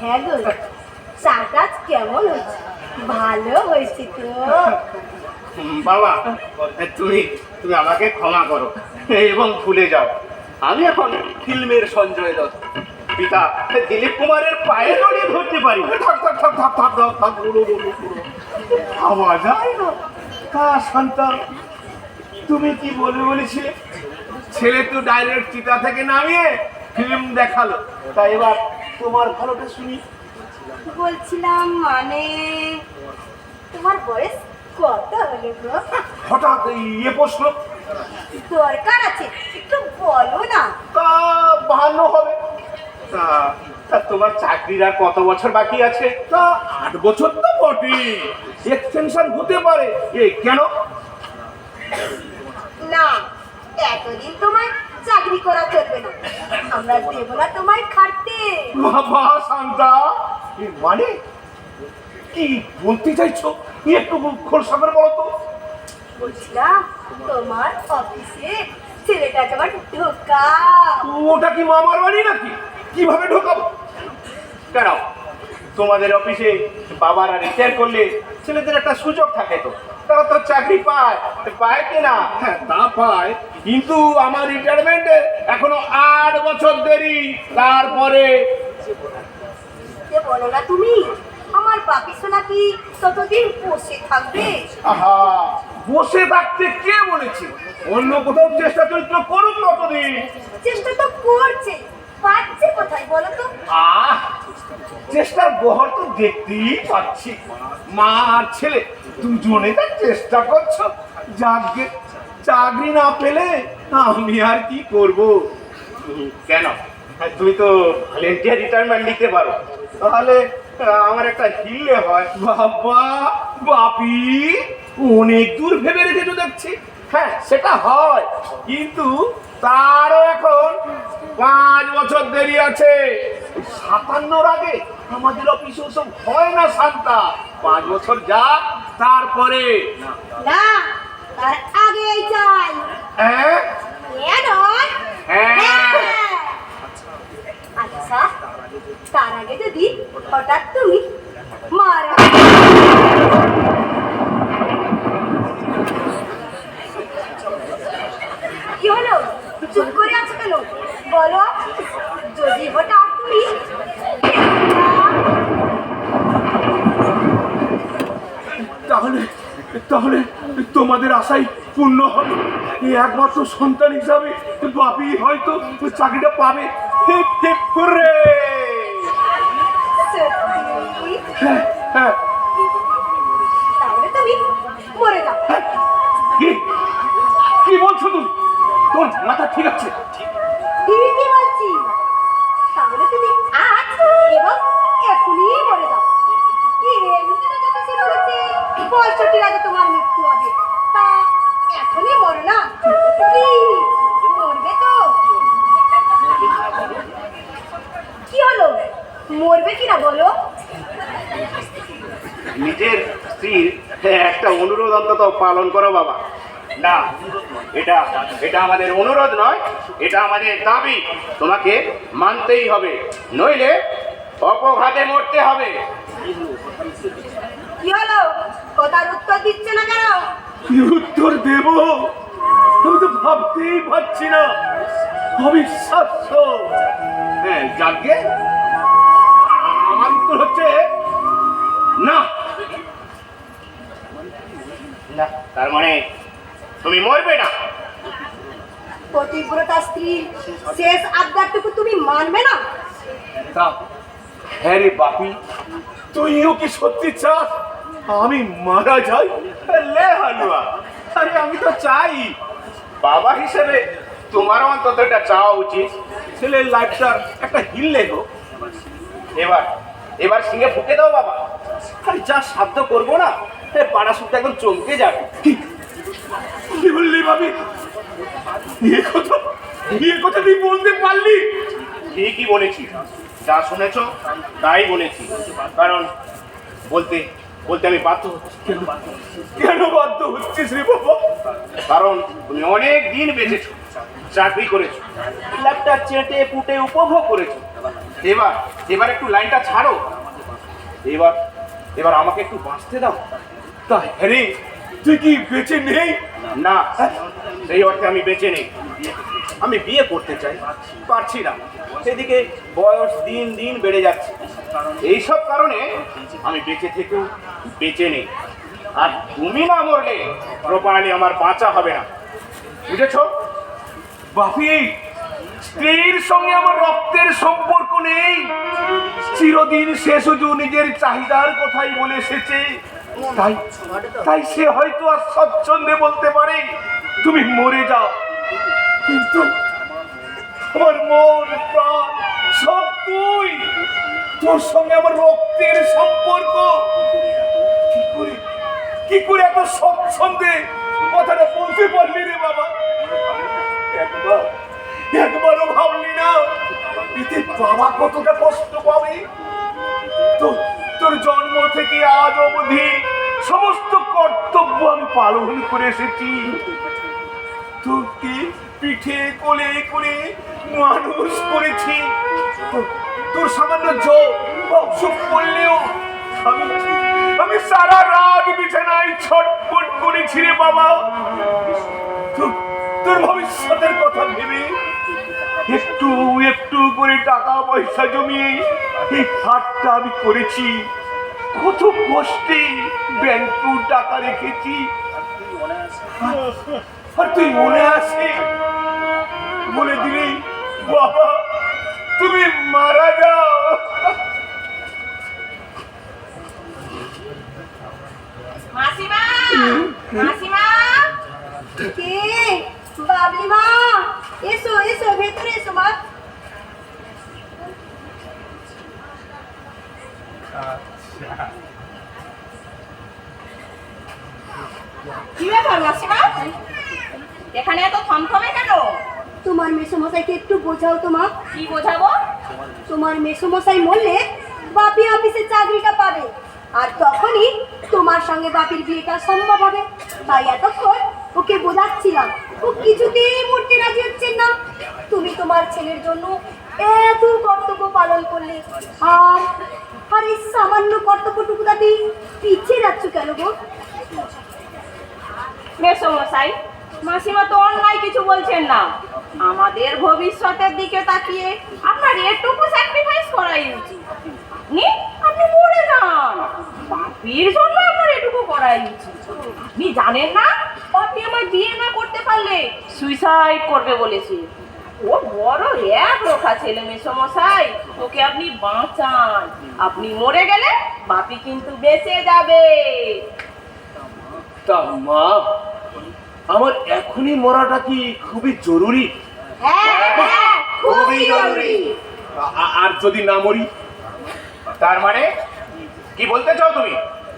B: হ্যাঁ গো, চাটা কেমন হয়েছে? ভালো হয়েছে তো।
C: বাবা তুমি তুমি আমাকে ক্ষমা করো। এবং ভুলে যাও আমি এখন ফিল্মের সঞ্জয় দত্ত, পিতা দিলীপ কুমারের পায়ে জড়িয়ে ধরতে পারি। ভাবা যায় না। তা শান্তা, তুমি কি বলবে বলেছিলে? ছেলে তো ডাইরেক্ট চিতা থেকে নামিয়ে ফিল্ম দেখালো, তাই এবার তোমার ভালোটা শুনি।
B: বলছিলাম মানে তোমার বয়স কত হলো গো?
C: হঠাৎ ইয়ে প্রশ্ন।
B: দরকার আছে, একটু বলো না।
C: তা 52 হবে। তা তা তোমার চাকরির আর কত বছর বাকি আছে? তা 8 বছর তো বটে, এক্সটেনশন হতে পারে। কেন?
B: না, এতদিন তোমায় চাকরি করা চলবে না, আমরা দেবো না তোমায় খাটতে।
C: বাবা শান্তা, মানে কি বলতে চাইছো? একটু খোলসা করে বলো তো।
B: বলছিলাম তোমার অফিসে ছেলেটা তোমার ঢোকা।
C: ওটা কি মামার বাড়ি নাকি? কিভাবে ঢোকাবো? কেন, তোমাদের অফিসে বাবারা রিটায়ার করলে ছেলেদের একটা সুযোগ থাকে, তো তারা তো চাকরি পায়, পায় কিনা? হ্যাঁ, তা পায়, কিন্তু আমার রিটায়ারমেন্টে এখনো 8 বছর দেরি। তারপরে
B: যে বলো না তুমি, আমার বাকি সোনা কি ততদিন বসে থাকবে?
C: আহা, বসে থাকতে কে বলেছে? অন্য কোথাও চেষ্টা চরিত্র করুক ততদিন।
B: চেষ্টা তো করছে, পাচ্ছে কোথায় বলো তো?
C: চেষ্টার বহর তো দেখতেই পাচ্ছি। মা আর ছেলে দুজনে তার চেষ্টা করছো। যাকে চাকরি না পেলে আমি আর কি করব? কেন, তুমি তো ভলেন্টিয়ার রিটায়ারমেন্ট নিতে পারো, তাহলে আমার একটা হিললে হয়। বাবা বাপি, অনেক দূর ভেবে রেখেছো দেখছি। হ্যাঁ, সেটা হয়, কিন্তু তারও এখন 5 বছর দেরি আছে। 57 আগে আমাদের অফিসে ওসব হয় না শান্তা। 5 বছর যাক, তারপরে।
B: না, তার আগেই চাই।
C: হ্যাঁ
B: এ নয়।
C: হ্যাঁ।
B: আচ্ছা, তার আগে যদি হঠাৎ তুমি মারা কি হলো? চুপ করে আছো কেন? বলো, যদি হঠাৎ তুমি
C: তাহলে তাহলে তোমাদের আশাই পূর্ণ হবে। এই একমাত্র সন্তান হিসাবে বাপি হয়তো চাকরিটা পাবে। হুররে!
B: সত্যি,
C: হ্যাঁ, হ্যাঁ।
B: তাহলে তুমি মরে যাও।
C: কি কি বলছো তুমি? তোর মাথা ঠিক আছে?
B: ঠিকই বলছি। তাহলে তুমি আজ এবং এখনই মরে যাও। এমনিতে তো জ্যোতিষী বলেছে 65 আগে তোমার মৃত্যু হবে। তা এখনই মরো না, প্লিজ, মরবে তো? কি হলো, মরবে কিনা বলো?
C: নিজের স্ত্রীর একটা অনুরোধ অন্তত পালন করো বাবা। না, এটা এটা আমাদের অনুরোধ নয়, এটা আমাদের দাবি। তোমাকে মানতেই হবে, নইলে অপঘাতে মরতে হবে।
B: কি হলো, কথার উত্তর দিচ্ছে না কেন?
C: কি উত্তর দেব? আমি তো ভাবতেই পারছি না। অবিশ্বাস্য। হ্যাঁ, যাকে আমার উত্তর হচ্ছে না। না, তার মানে তুমি মরবে না।
B: পতিব্রতা স্ত্রীর শেষ আবদারটুকু তুমি মানবে না?
C: তা হ্যাঁ রে বাপি, তুইও কি সত্যি চাস আমি মারা যাই? লে হালুয়া, আরে আমি তো চাই। বাবা হিসেবে তোমারও অন্তত এটা চাওয়া উচিত, ছেলের লাইফটা একটা হিললে হোক। এবার এবার সিংহে ফুটে দাও বাবা। আরে যা সাধ্য করবো না, পাড়া শুদ্ধ একদম চমকে যাবে। কি বললি ভাবি? এ কথা তুই বলতে পারলি? ঠিকই বলেছি, যা শুনেছো তাই বলেছি। কারণ বলতে বলতে আমি বাধ্য হচ্ছি। কেন বাধ্য হচ্ছিস রে বাবা? কারণ তুমি অনেক দিন বেঁচেছো, চাকরি করেছো, লাইফটা চেটে পুটে উপভোগ করেছো। এবার এবার একটু লাইনটা ছাড়ো। এবার এবার আমাকে একটু বাঁচতে দাও। তা হ্যাঁ, তুই কি বেঁচে নেই? না, সেই অর্থে আমি বেঁচে নেই। আমি বিয়ে করতে চাই, পারছি না। সেদিকে বয়স দিন দিন বেড়ে যাচ্ছে। এইসব কারণে আমি বেঁচে থেকেও বেঁচে নেই। আর তুমি না মরলে রূপায়ণী আমার বাঁচা হবে না, বুঝেছ? বাপি, স্ত্রীর সঙ্গে আমার রক্তের সম্পর্ক নেই। চিরদিন সে শুধু নিজের চাহিদার কথাই বলে এসেছে। তাই তাই সে হয়তো আর স্বচ্ছন্দে বলতে পারে তুমি মরে যাও, কিন্তু আমার মন প্রাণ সব তুই। তোর সঙ্গে আমার রক্তের সম্পর্ক। কি করে এত স্বচ্ছন্দে কথাটা বলতে পারলি রে বাবা? একবারও ভাবলি না এতে বাবা কতটা কষ্ট পাবে? তোর জন্ম থেকে আজ অবধি সমস্ত কর্তব্য আমি পালন করে এসেছি। তোকে পিঠে কোলে করে মানুষ করেছি। তোর সামান্য জ্বর অসুখ করলেও আমি সারা রাত বিছানায় ছটফট করেছি রে বাবা। তোর ভবিষ্যতের কথা ভেবে একটু একটু করে টাকা পয়সা জমিয়ে এই হাটটা আমি করেছি। কত কষ্টে ব্যাংকেও টাকা রেখেছি। আর তুই মনে আছে বলে দিলি বাবা তুমি মারা যাও।
E: মাসিমা, মাসিমা,
B: কে? বাবলি মা, এসো এসো, ভেতরে এসো মা।
E: কি ব্যাপার মাসিমা, এখানে এত থমথমে কেন?
B: তোমার মেসোমশাইকে একটু বোঝাও তো মা।
E: কি বোঝাবো?
B: তোমার মেসোমশাই মরলে বাপি অফিসে চাকরিটা পাবে, আর তখনই তোমার সঙ্গে বাপির বিয়েটা সম্ভব হবে। তাই এতক্ষণ ওকে বোঝাচ্ছিলাম, ও কিছুতেই মরতে রাজি হচ্ছেন না। তুমি তোমার ছেলের জন্য এত কর্তব্য পালন করলে, আর এই সামান্য কর্তব্যটুকুটাতেই পিছিয়ে যাচ্ছ কেন গো?
E: মেসোমশাই, মাসিমা তো অন্যায় কিছু বলছেন না। আমাদের ভবিষ্যতের দিকে তাকিয়ে আপনার এটুকু স্যাক্রিফাইস করাই উচিত। আপনি মরে যান, বাপির জন্য আপনার এটুকু করাই উচিত। আপনি জানেন না, বাপি আমার বিয়ে না করতে পারলে সুইসাইড করবে বলেছে। ও বড় এক রোখা ছেলে মেসোমশাই, ওকে আপনি বাঁচান। আপনি মরে গেলে বাপি কিন্তু বেঁচে যাবে।
C: তা মা, আমার এখনই মরাটা কি খুবই জরুরি?
B: হ্যাঁ, খুবই জরুরি।
C: আর যদি না মরি? তার মানে কি বলতে চাও তুমি?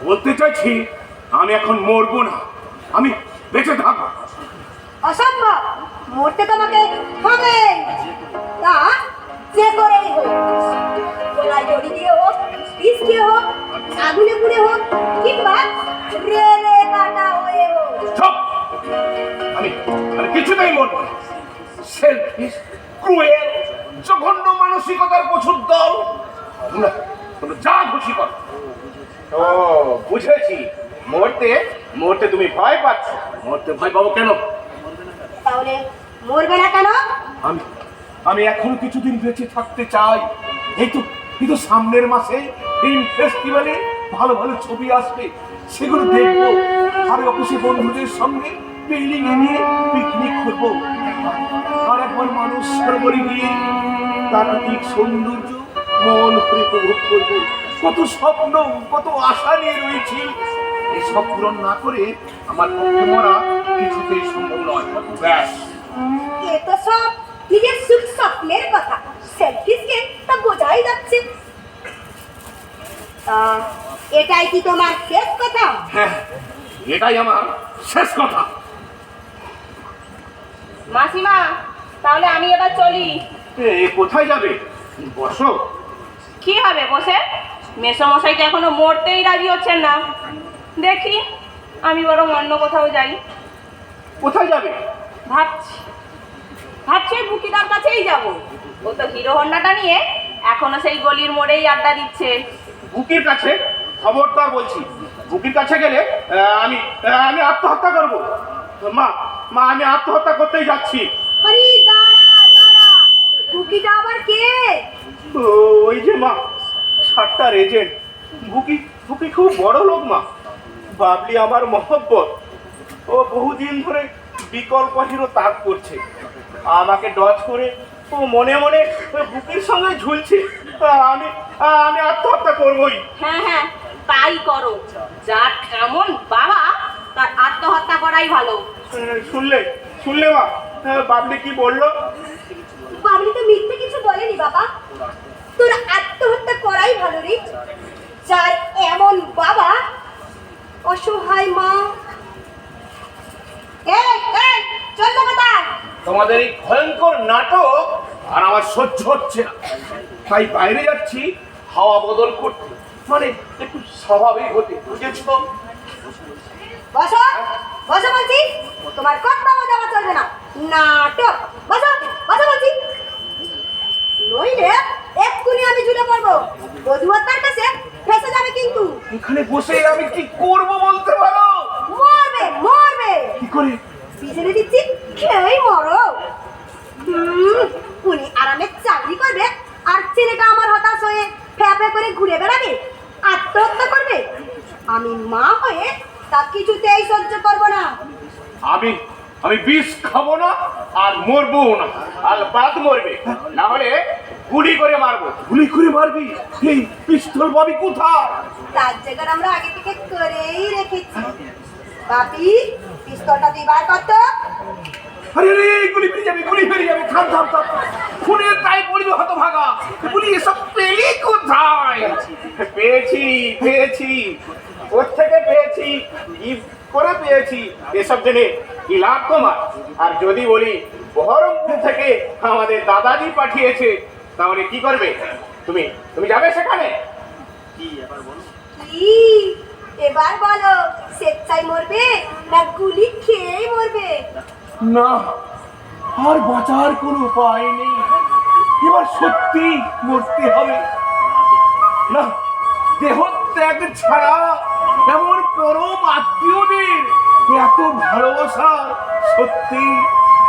C: বলতে চাইছি আমি এখন মরবো না, আমি বেঁচে থাকবো।
B: অসম্ভব, মরতে তোমাকে হবে। তা যে করেই হোক, গলায় দড়ি দিয়ে হোক, পিষকে হোক, আগুনে পুড়ে হোক, কিংবা রেলে কাটা হয়ে হোক।
C: চুপ! আমি কিছুতেই মরবো না। সেলফিশ, ক্রুয়েল, জঘন্য মানসিকতার প্রচুর দল। তোমরা যা খুশি কর। ও বুঝেছি, মরতে তুমি ভয় পাচ্ছ। মরতে ভয় পাবো কেন?
B: তাহলে মরবে না কেন?
C: আমি এখনো কিছুদিন বেঁচে থাকতে চাই। এই তো সামনের মাসে ফিল্ম ফেস্টিভ্যালে ভালো ভালো ছবি আসবে, সেগুলো দেখবো। আর অফিসে বন্ধুদের সঙ্গে বিল্ডিং এ নিয়ে পিকনিক করবো। আর একবার মানুষ সরোবরে গিয়ে প্রাকৃতিক সৌন্দর্য মন ভরে উপভোগ করবো। কত স্বপ্ন, কত আশা নিয়ে রয়েছি। এসব পূরণ না করে আমার পক্ষে মরা কিছুতেই সম্ভব নয়। ব্যাস।
B: এ তো সব নিজের সুখ স্বপ্নের কথা, সেলফিশকে তা বোঝাই যাচ্ছে। এটাই কি তোমার শেষ কথা?
C: হ্যাঁ, এটাই আমার শেষ কথা।
E: মাসিমা, তাহলে আমি এবার চলি।
C: কোথায় যাবে? বসো।
E: কি হবে বসে? মেসোমশাইকে এখনো মরতেই রাজি হচ্ছেন না। দেখি আমি বরং অন্য কোথাও যাই।
C: কোথায় যাবে?
E: ভাবছি ওই বুকিদার কাছেই যাব। ও তো হিরো হন্ডাটা নিয়ে এখনো সেই গলির মোড়েই আড্ডা দিচ্ছে।
C: বুকের কাছে? খবরদার বলছি, বুকির কাছে গেলে আমি আমি আত্মহত্যা করব। মা মা আমি আত্মহত্যা করতেই যাচ্ছি।
B: আরে দাঁড়া দাঁড়া, কুকিটা আবার কে?
C: ওই যে মা, সাতটার এজেন্ট বুকি। বুকি খুব বড় লোক মা, বাবলি আমার মহব্বত। ও বহুদিন ধরে বিকল্প হিরো তাক করছে, আমাকে ডজ করে ও মনে মনে ওই বুকির সঙ্গে ঝুলছে। আমি আমি আত্মহত্যা করবই।
E: হ্যাঁ হ্যাঁ, তাই করো। যার এমন বাবা, তার আত্মহত্যা করাই ভালো।
C: শুনলে শুনলে মা, বাবলি কি বললো?
B: বাবলি তো মিথ্যে কিছু বলেনি বাবা, তোর আত্মহত্যা করাই ভালো রে। যার এমন বাবা, অসহায় মা। এই এই চল না কোথায়?
C: তোমাদের এই ভয়ঙ্কর নাটক আর আমার সহ্য হচ্ছে না, তাই বাইরে যাচ্ছি হাওয়া বদল করতে, মানে একটু স্বাভাবিক হতে, বুঝেছো?
B: বসো বসো বলছি, তোমার কথা দেওয়া চলবে না। নাটক, বসো বসো বলছি, নইলে এক্ষুনি আমি ঝুলে পড়বো। বধুয়ার তার কাছে ফেসে যাবে কিন্তু।
C: এখানে বসে আমি কি করব বলতে পারো?
B: মরবে মরবে।
C: কি করে?
B: বিজেলে দিচ্ছি, খেয়েই মরো। উনি আরামে চাকরি করবে আর ছেলেটা আমার হতাশ হয়ে ফ্যাপে করে ঘুরে বেড়াবে, আত্মহত্যা করবে। আমি মা হয়ে তা কিছুতেই সহ্য করবো না।
C: আমি আমি বিষ খাবো না আর মরবো না, আর বাদ মরবে, না হলে গুলি করে মারবো। গুলি করে মারবি? এই পিস্তল পাবি কোথায়?
B: তার জায়গায় আমরা আগে থেকে করেই রেখেছি। বাপি, পিস্তলটা দিবার কত?
C: আরে আরে গুলি ফিরে যাবে, গুলি ফিরে যাবে। থাম থাম থাম, খুনের তাই পড়বে হতভাগা। গুলি এসব পেলি কোথায়? পেয়েছি পেয়েছি, ওর থেকে পেয়েছি, কি করে পেয়েছি এসব জেনে কি লাভ তোমার? আর যদি বলি বহরমপুর থেকে আমাদের দাদাজি পাঠিয়েছে, তাহলে কি করবে? তুমি তুমি যাবে সেখানে?
B: কি এবার বলো, স্বেচ্ছায় মরবে না গুলি খেয়েই মরবে?
C: না, আর বাঁচার কোনো উপায় নেই, এবার সত্যি মরতে হবে। না, দেহ ত্যাগ ছাড়া এমন পরম আত্মীয়দের এত ভালোবাসা সত্যি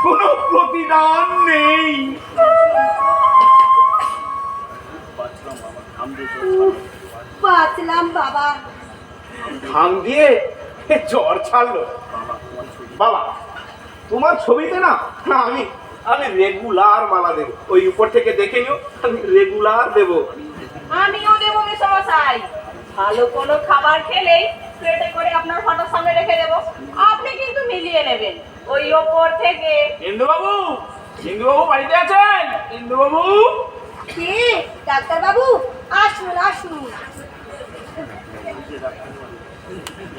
C: কোনো প্রতিদান নেই।
B: বাঁচলাম বাবা।
C: ঘাম দিয়ে জ্বর ছাড়লো। বাবা, তোমার ছবিতে না আমি আমি রেগুলার মালা দেবো। ওই উপর থেকে দেখে নিও, আমি রেগুলার দেবো।
E: আমিও দেবো মেসমশাই। ভালো কোনো খাবার খেলেই প্লেটে করে আপনার ফটোর সামনে রেখে দেবো, আপনি কিন্তু মিলিয়ে নেবেন ওই ওপর থেকে।
C: ইন্দুবাবু, ইন্দুবাবু বাড়িতে আছেন? ইন্দুবাবু,
B: কে? ডাক্তার বাবু, আসুন আসুন।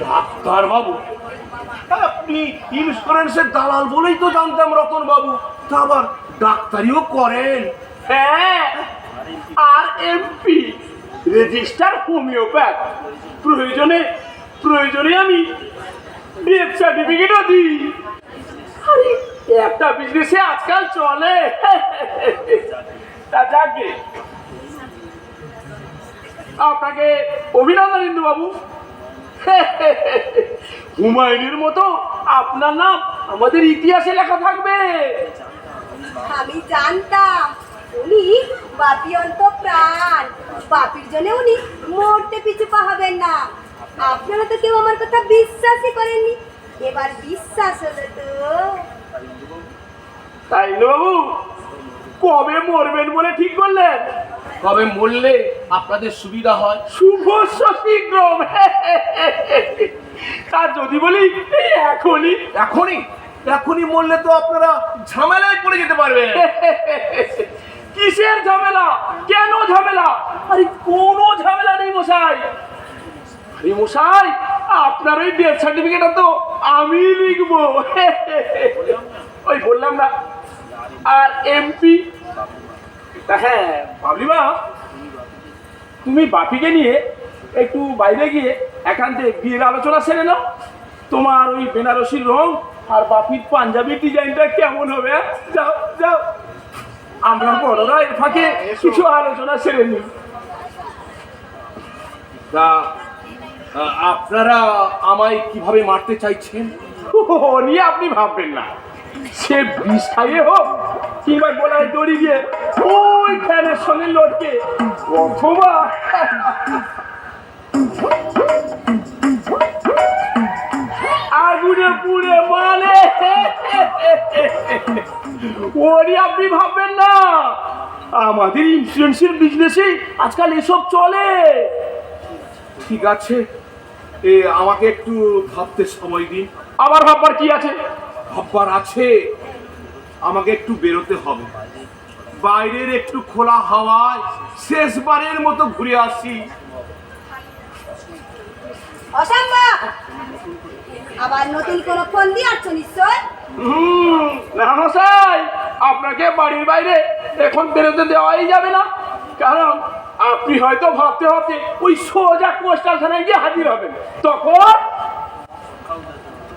C: ডাক্তার বাবু? আপনি ইন্স্যুরেন্সের দালাল বলেই তো জানতাম রতন বাবু, তা আবার ডাক্তারিও করেন? হ্যাঁ, আর এমপি রেজিস্টার হোমিওপ্যাথ। প্রয়োজনে প্রয়োজনে আমি ডেথ সার্টিফিকেটও দিই। আরে একটা বিজনেসে আজকাল চলে। তা যাকে আপনাকে অভিনন্দন ইন্দু বাবু। হুমায়ুনের মতো আপনার নাম আমাদের ইতিহাসে লেখা থাকবে।
B: আমি জানতাম উনি বাপি অন্ত প্রাণ। বাপির জন্য উনি মরতে পিছু পা হবেন না। আপনারা তো কেউ আমার কথা বিশ্বাসই করেননি, এবার বিশ্বাস হলো তো।
C: তাই বাবু, কবে মরবেন বলে ঠিক করলেন? কবে মরলে আপনাদের সুবিধা হয়? শুভ শীঘ্রম। আর যদি বলি এখনই, এখনই এখনই মরলে তো আপনারা ঝামেলায় পড়ে যেতে পারবেন। কিসের ঝামেলা? কেন ঝামেলা? আরে কোনো ঝামেলা নেই মশাই। আরে মশাই, আপনার ওই ডেথ সার্টিফিকেটটা তো আমি লিখবো। ওই বললাম না। আর এমপি, হ্যাঁ বাবলি মা, তুমি বাপিকে নিয়ে একটু বাইরে গিয়ে একান্তে বিয়ের আলোচনা সেরে নাও। তোমার ওই বেনারসির রং আর বাপির পাঞ্জাবির ডিজাইনটা কেমন হবে? যাও যাও, আমরা বড়রা এর ফাঁকে কিছু আলোচনা সেরে নিই। আপনারা আমায় কিভাবে মারতে চাইছেন?
D: ও নিয়ে আপনি ভাববেন না, সে বিষ খাইয়ে হোক কিংবা গলায় দড়ি দিয়ে ওই ফ্যানের সঙ্গে লড়কে, অথবা আগুনে পুড়ে মানে ওরই আপনি ভাববেন না। আমাদের ইন্স্যুরেন্সের বিজনেসে আজকাল এসব চলে।
C: ঠিক আছে, আমাকে একটু ভাবতে সময় দিন।
D: আবার ভাববার কি আছে?
C: ভাববার আছে, আমাকে একটু বেরোতে হবে, বাইরের একটু খোলা হাওয়ায় শেষবারের মতো ঘুরে আসি।
B: অসম্ভব, আবার নতুন কোনো ফোন দিয়ে আসছো নিশ্চয়।
D: না মশাই, আপনাকে বাড়ির বাইরে এখন বেরোতে দেওয়াই যাবে না, কারণ আপনি হয়তো ভাবতে ভাবতে ওই সোজা কোস্টাল থানায় গিয়ে হাজির হবেন, তখন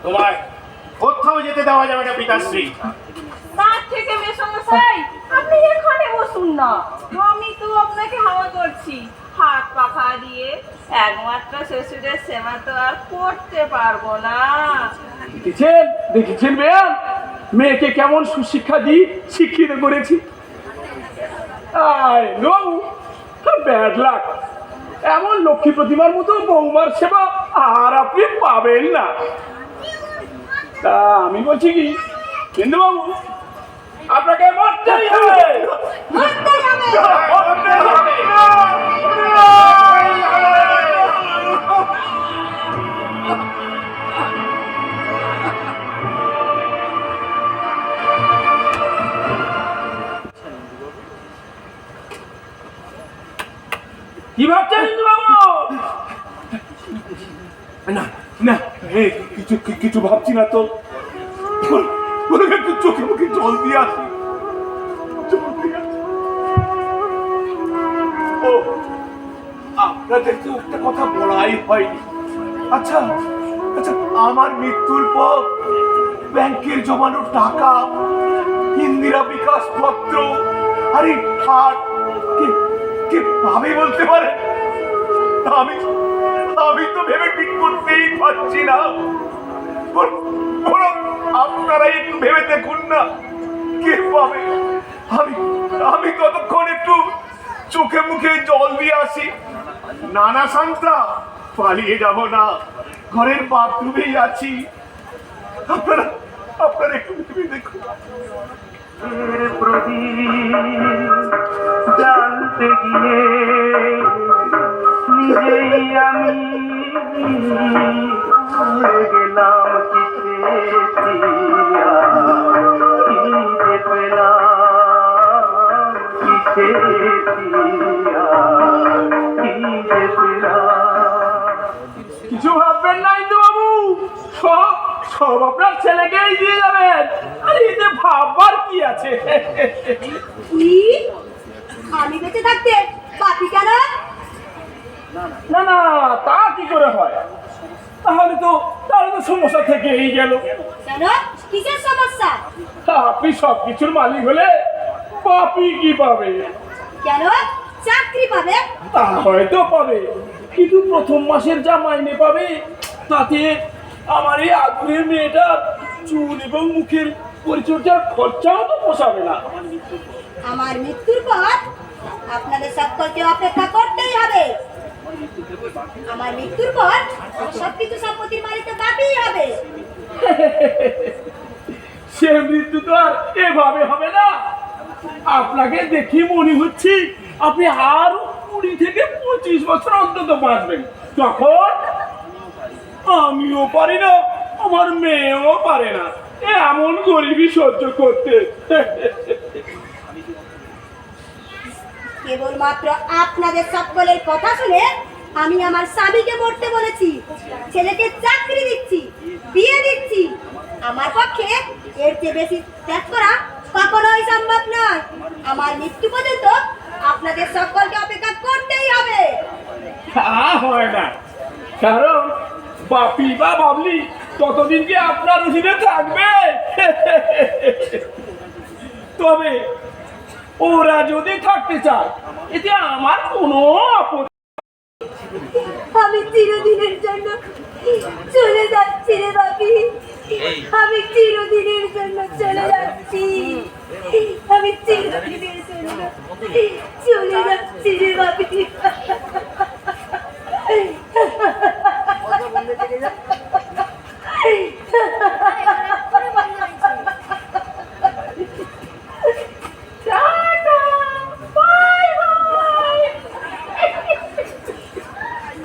C: তোমায় কোথাও যেতে দেওয়া যাবে না পিতাশ্রী।
E: তার থেকে মেসমশাই আপনি এখানে বসুন না, আমি তো আপনাকে হাওয়া করছি হাত পাখা দিয়ে। একমাত্র শ্বশুরের সেবা তো আর করতে পারবো না।
D: দেখেছেন বেয়ান, মেয়েকে কেমন সুশিক্ষা দিয়ে শিক্ষিত করেছি। ব্যাড লাক, এমন লক্ষ্মী প্রতিমার মতো বৌমার সেবা আর আপনি পাবেন না। তা আমি বলছি কি, কিন্তু বাবু আপনাকে মরতেই হবে।
B: মরতেই হবে।
D: কি ভাবছেন কিন্তু বাবু?
C: না না, কিছু ভাবছি না তো, একটু চোখে মুখে জল দিয়ে আসি। ও, আপনাদেরকে একটা কথা বলাই হয়নি। আচ্ছা আচ্ছা, আমার মৃত্যুর পর ব্যাংকের জমানো টাকা, ইন্দিরা বিকাশ পত্র আর এই খাট কে পাবে বলতে পারে? আমি তো ভেবে ঠিক করতেই পারছি না। আপনারা একটু ভেবে দেখুন না, কে পাবে? আমি ততক্ষণ একটু চোখে মুখে জল দিয়ে আসি। নানা শান্তা, পালিয়ে যাব না, ঘরের বাথরুমেই আছি। আপনারা একটু ভেবে দেখুন।
F: জানতে গিয়ে নিজেই আমি ভুলে গেলাম কিসে পেলাম
D: কিছু ভাববেন না কিন্তু বাবু, সব আপনার ছেলেকেই দিয়ে যাবেন। আর এতে ভাববার কি আছে?
B: কি? আমি বেঁচে থাকতে বাপি কেন?
D: না না, তা কি করে হয়? তাহলে তো সমস্যা থেকেই গেল।
B: কেন? কিসের সমস্যা?
D: আপনি সব কিছুর মালিক হলে পাপি কি পাবে?
B: কেন? চাকরি পাবে।
D: তা হয়তো পাবে, কিন্তু প্রথম মাসের যা মাইনে পাবে তাতে আমার এই আদুরের মেয়েটার চুল এবং মুখের পরিচর্যার খরচাও তো পোষাবে না।
B: আমার মৃত্যুর পর আপনাদের সকলকে অপেক্ষা করতেই হবে। আমার মৃত্যুর পর সবকিছু সম্পত্তির মালিক তো বাপিই হবে।
D: সে মৃত্যু তো আর এভাবে হবে না। আপনাকে দেখি মনে হচ্ছে আপনি আরো 20 থেকে 25 বছর অন্তত বাঁচবেন। তখন আমিও পারি না, আমার মেয়েও পারে না এমন গরিবই সহ্য করতে।
B: কেবলমাত্র আপনাদের সকলের কথা শুনে আমি আমার স্বামীকে মরতে বলেছি, ছেলেকে চাকরি দিচ্ছি, বিয়ে দিচ্ছি। আমার পক্ষে এর চেয়ে বেশি ত্যাগ করা কখনোই সম্ভব নয়। আমার মৃত্যু পর্যন্ত আপনাদের সকলকে অপেক্ষা করতেই হবে।
D: তা হয় না, কারণ বাপি বা বাবলি ততদিন কি আপনার অধীনে থাকবে? তবে ওরা যদি থাকতে চায় এতে আমার কোনো আপত্তি
B: আমি চিরদিনের জন্য চলে যাচ্ছি রে বাপি, আমি চিরদিনের জন্য চলে যাচ্ছি, আমি চিরদিনের জন্য চলে যাচ্ছি রে বাপি।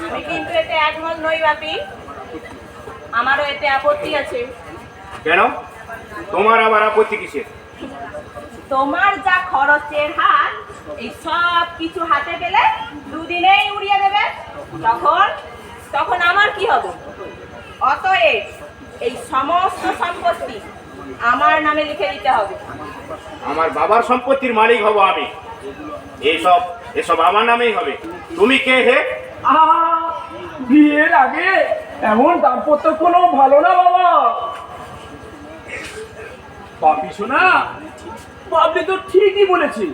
E: আমি কিন্তু এতে একমত নই বাপি, আমারও এতে আপত্তি আছে।
C: কেন? তোমার আবার আপত্তি কিসের?
E: তোমার যা খরচের হাত, এই সব কিছু হাতে পেলে দুদিনেই উড়িয়ে দেবে, তখন তখন আমার কি হবে? অতএব এই সমস্ত সম্পত্তি আমার নামে লিখে দিতে হবে।
C: আমার বাবার সম্পত্তির মালিক হব আমি। এসব এসব আমার নামেই হবে। তুমি কে হে?
D: বিয়ের আগে এমন দাম্পত্য কোনো ভালো না বাবা। বাপি শোনা, বাপি তো ঠিকই বলেছি,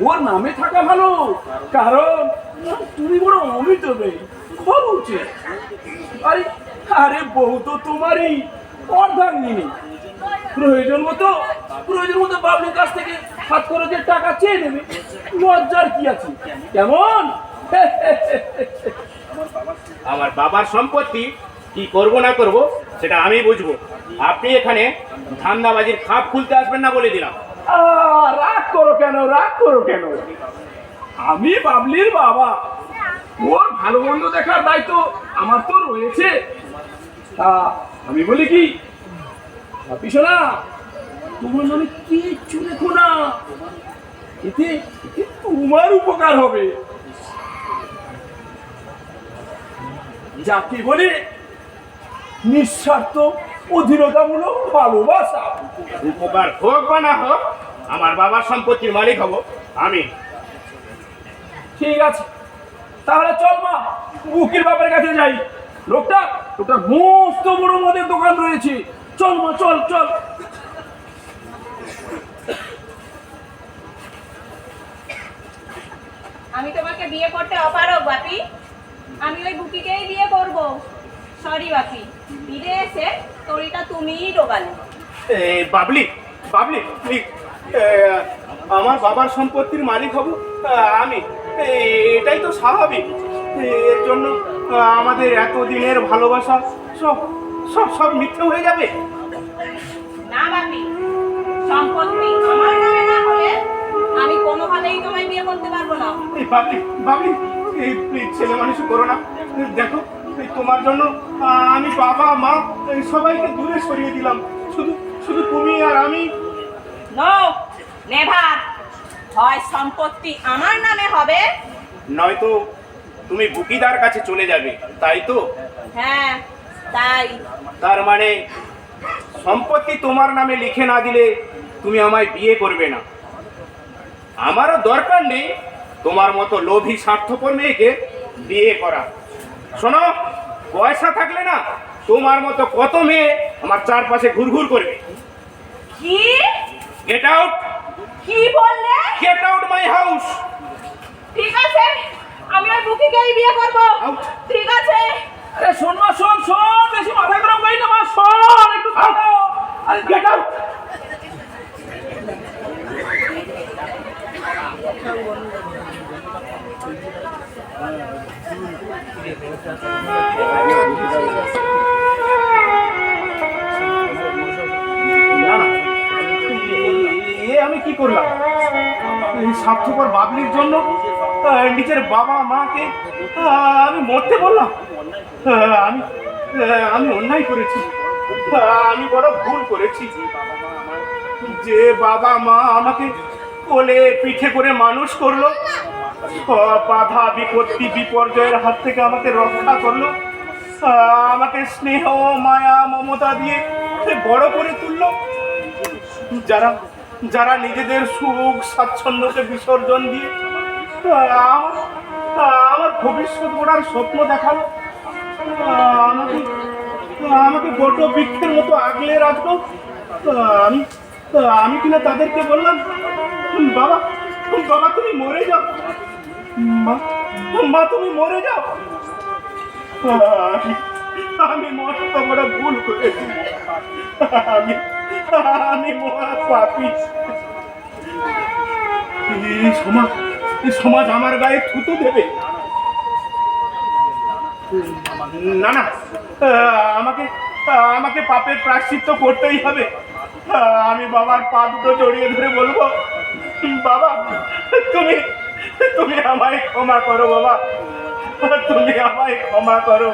D: ওর নামে থাকা ভালো, কারণ তুমি বড় অমিত হবে, খুব উচিত। আরে আরে বউ তো তোমারই অর্ধাঙ্গিনী, প্রয়োজন মতো বাবলির কাছ থেকে হাত খরচের টাকা চেয়ে নেবে, লজ্জার কি আছে? কেমন?
C: আমার বাবার সম্পত্তি কি করব না করব সেটা আমি বুঝবো। আপনি এখানে ধান্দাবাজির খাপ খুলতে আসবেন না বলে দিলাম।
D: রাগ করো কেন, রাগ করো কেন? আমি বাবলির বাবা, ওর ভালো মন্দ দেখার দায়িত্ব আমার তো রয়েছে। আমি বলি কি, শোনা, তোমার নামে কিচ্ছু লেখো না, এতে তোমার উপকার হবে। যাকে বলে নিঃস্বার্থ অধীনতামূলক ভালোবাসা।
C: উপকার হোক বা না হোক, আমার বাবার সম্পত্তির মালিক হব আমি।
D: ঠিক আছে, তাহলে চল মা, বুকির বাপের কাছে যাই। লোকটা মস্ত বড় মদের দোকান রয়েছে, চল মা, চল চল।
E: আমি তোমাকে বিয়ে করতে অপারগ বাপি, আমি ওই বুকিকেই বিয়ে করব। সরি বাপি, ফিরে এসে তরিটা তুমিই ডোবালে।
C: বাবলি বাবলি আমার বাবার সম্পত্তির মালিক হব আমি, এটাই তো স্বাভাবিক। এর জন্য আমাদের এতদিনের ভালোবাসা সব সব সব মিথ্যে হয়ে যাবে।
E: না বাপি, সম্পত্তি আমার নামে না হলে আমি কোনোভাবেই তোমায় বিয়ে করতে পারবো না।
C: বাবলি বাবলি ছেলে মানুষ করো না। দেখো, তোমার জন্য আমি বাবা মা সবাইকে দূরে সরিয়ে দিলাম, শুধু শুধু তুমি আর আমি।
E: No, never. হয় সম্পত্তি আমার নামে হবে,
C: নয়তো তুমি বুকিদার কাছে চলে যাবে, তাই তো?
E: হ্যাঁ তাই।
C: তার মানে সম্পত্তি তোমার নামে লিখে না দিলে তুমি আমায় বিয়ে করবে না। আমারও দরকার নেই তোমার মতো লোভী স্বার্থপর মেয়েকে বিয়ে করা। শোনো, পয়সা থাকলে না তোমার মতো কত মেয়ে আমার চারপাশে ঘুরঘুর করবে।
E: কি?
C: Get out!
E: কি বললে?
C: Get out my house!
E: ঠিক আছে, আমি ওই বুকিকেই বিয়ে করব।
C: Out.
E: ঠিক আছে।
D: আরে শোন মা, শোন শোন, বেশি মাথা গরম করি না মা, শোন একটু থামো। আরে গেট আউট!
C: না না, আমি কি করলাম? এই স্বার্থপর বাবলির জন্য নিজের বাবা মাকে আমি মরতে বললাম। আমি আমি অন্যায় করেছি, আমি বড় ভুল করেছি। যে বাবা মা আমাকে কোলে পিঠে করে মানুষ করলো, সব বাধা বিপত্তি বিপর্যয়ের হাত থেকে আমাকে রক্ষা করলো, আমাকে স্নেহ মায়া মমতা দিয়ে বড় করে তুললো, যারা যারা নিজেদের সুখ স্বাচ্ছন্দ্যকে বিসর্জন দিয়ে আমার ভবিষ্যৎ গড়ার স্বপ্ন দেখালো, আমাকে আমাকে বট বৃক্ষের মতো আগলে রাখলো। আমি আমি কিনা তাদেরকে বললাম, বাবা বাবা তুমি মরে যাও, মা মা তুমি মরে যাও। আমি মস্ত বড় ভুল করেছি। আমি আমি মহা পাপী। এই সমাজ আমার গায়ে থুতু দেবে। না না, আমাকে আমাকে পাপের প্রায়শ্চিত্ত করতেই হবে। আমি বাবার পা দুটো জড়িয়ে ধরে বলবো, বাবা তুমি তুমি আমায় ক্ষমা করো, বাবা তুমি আমায় ক্ষমা করো।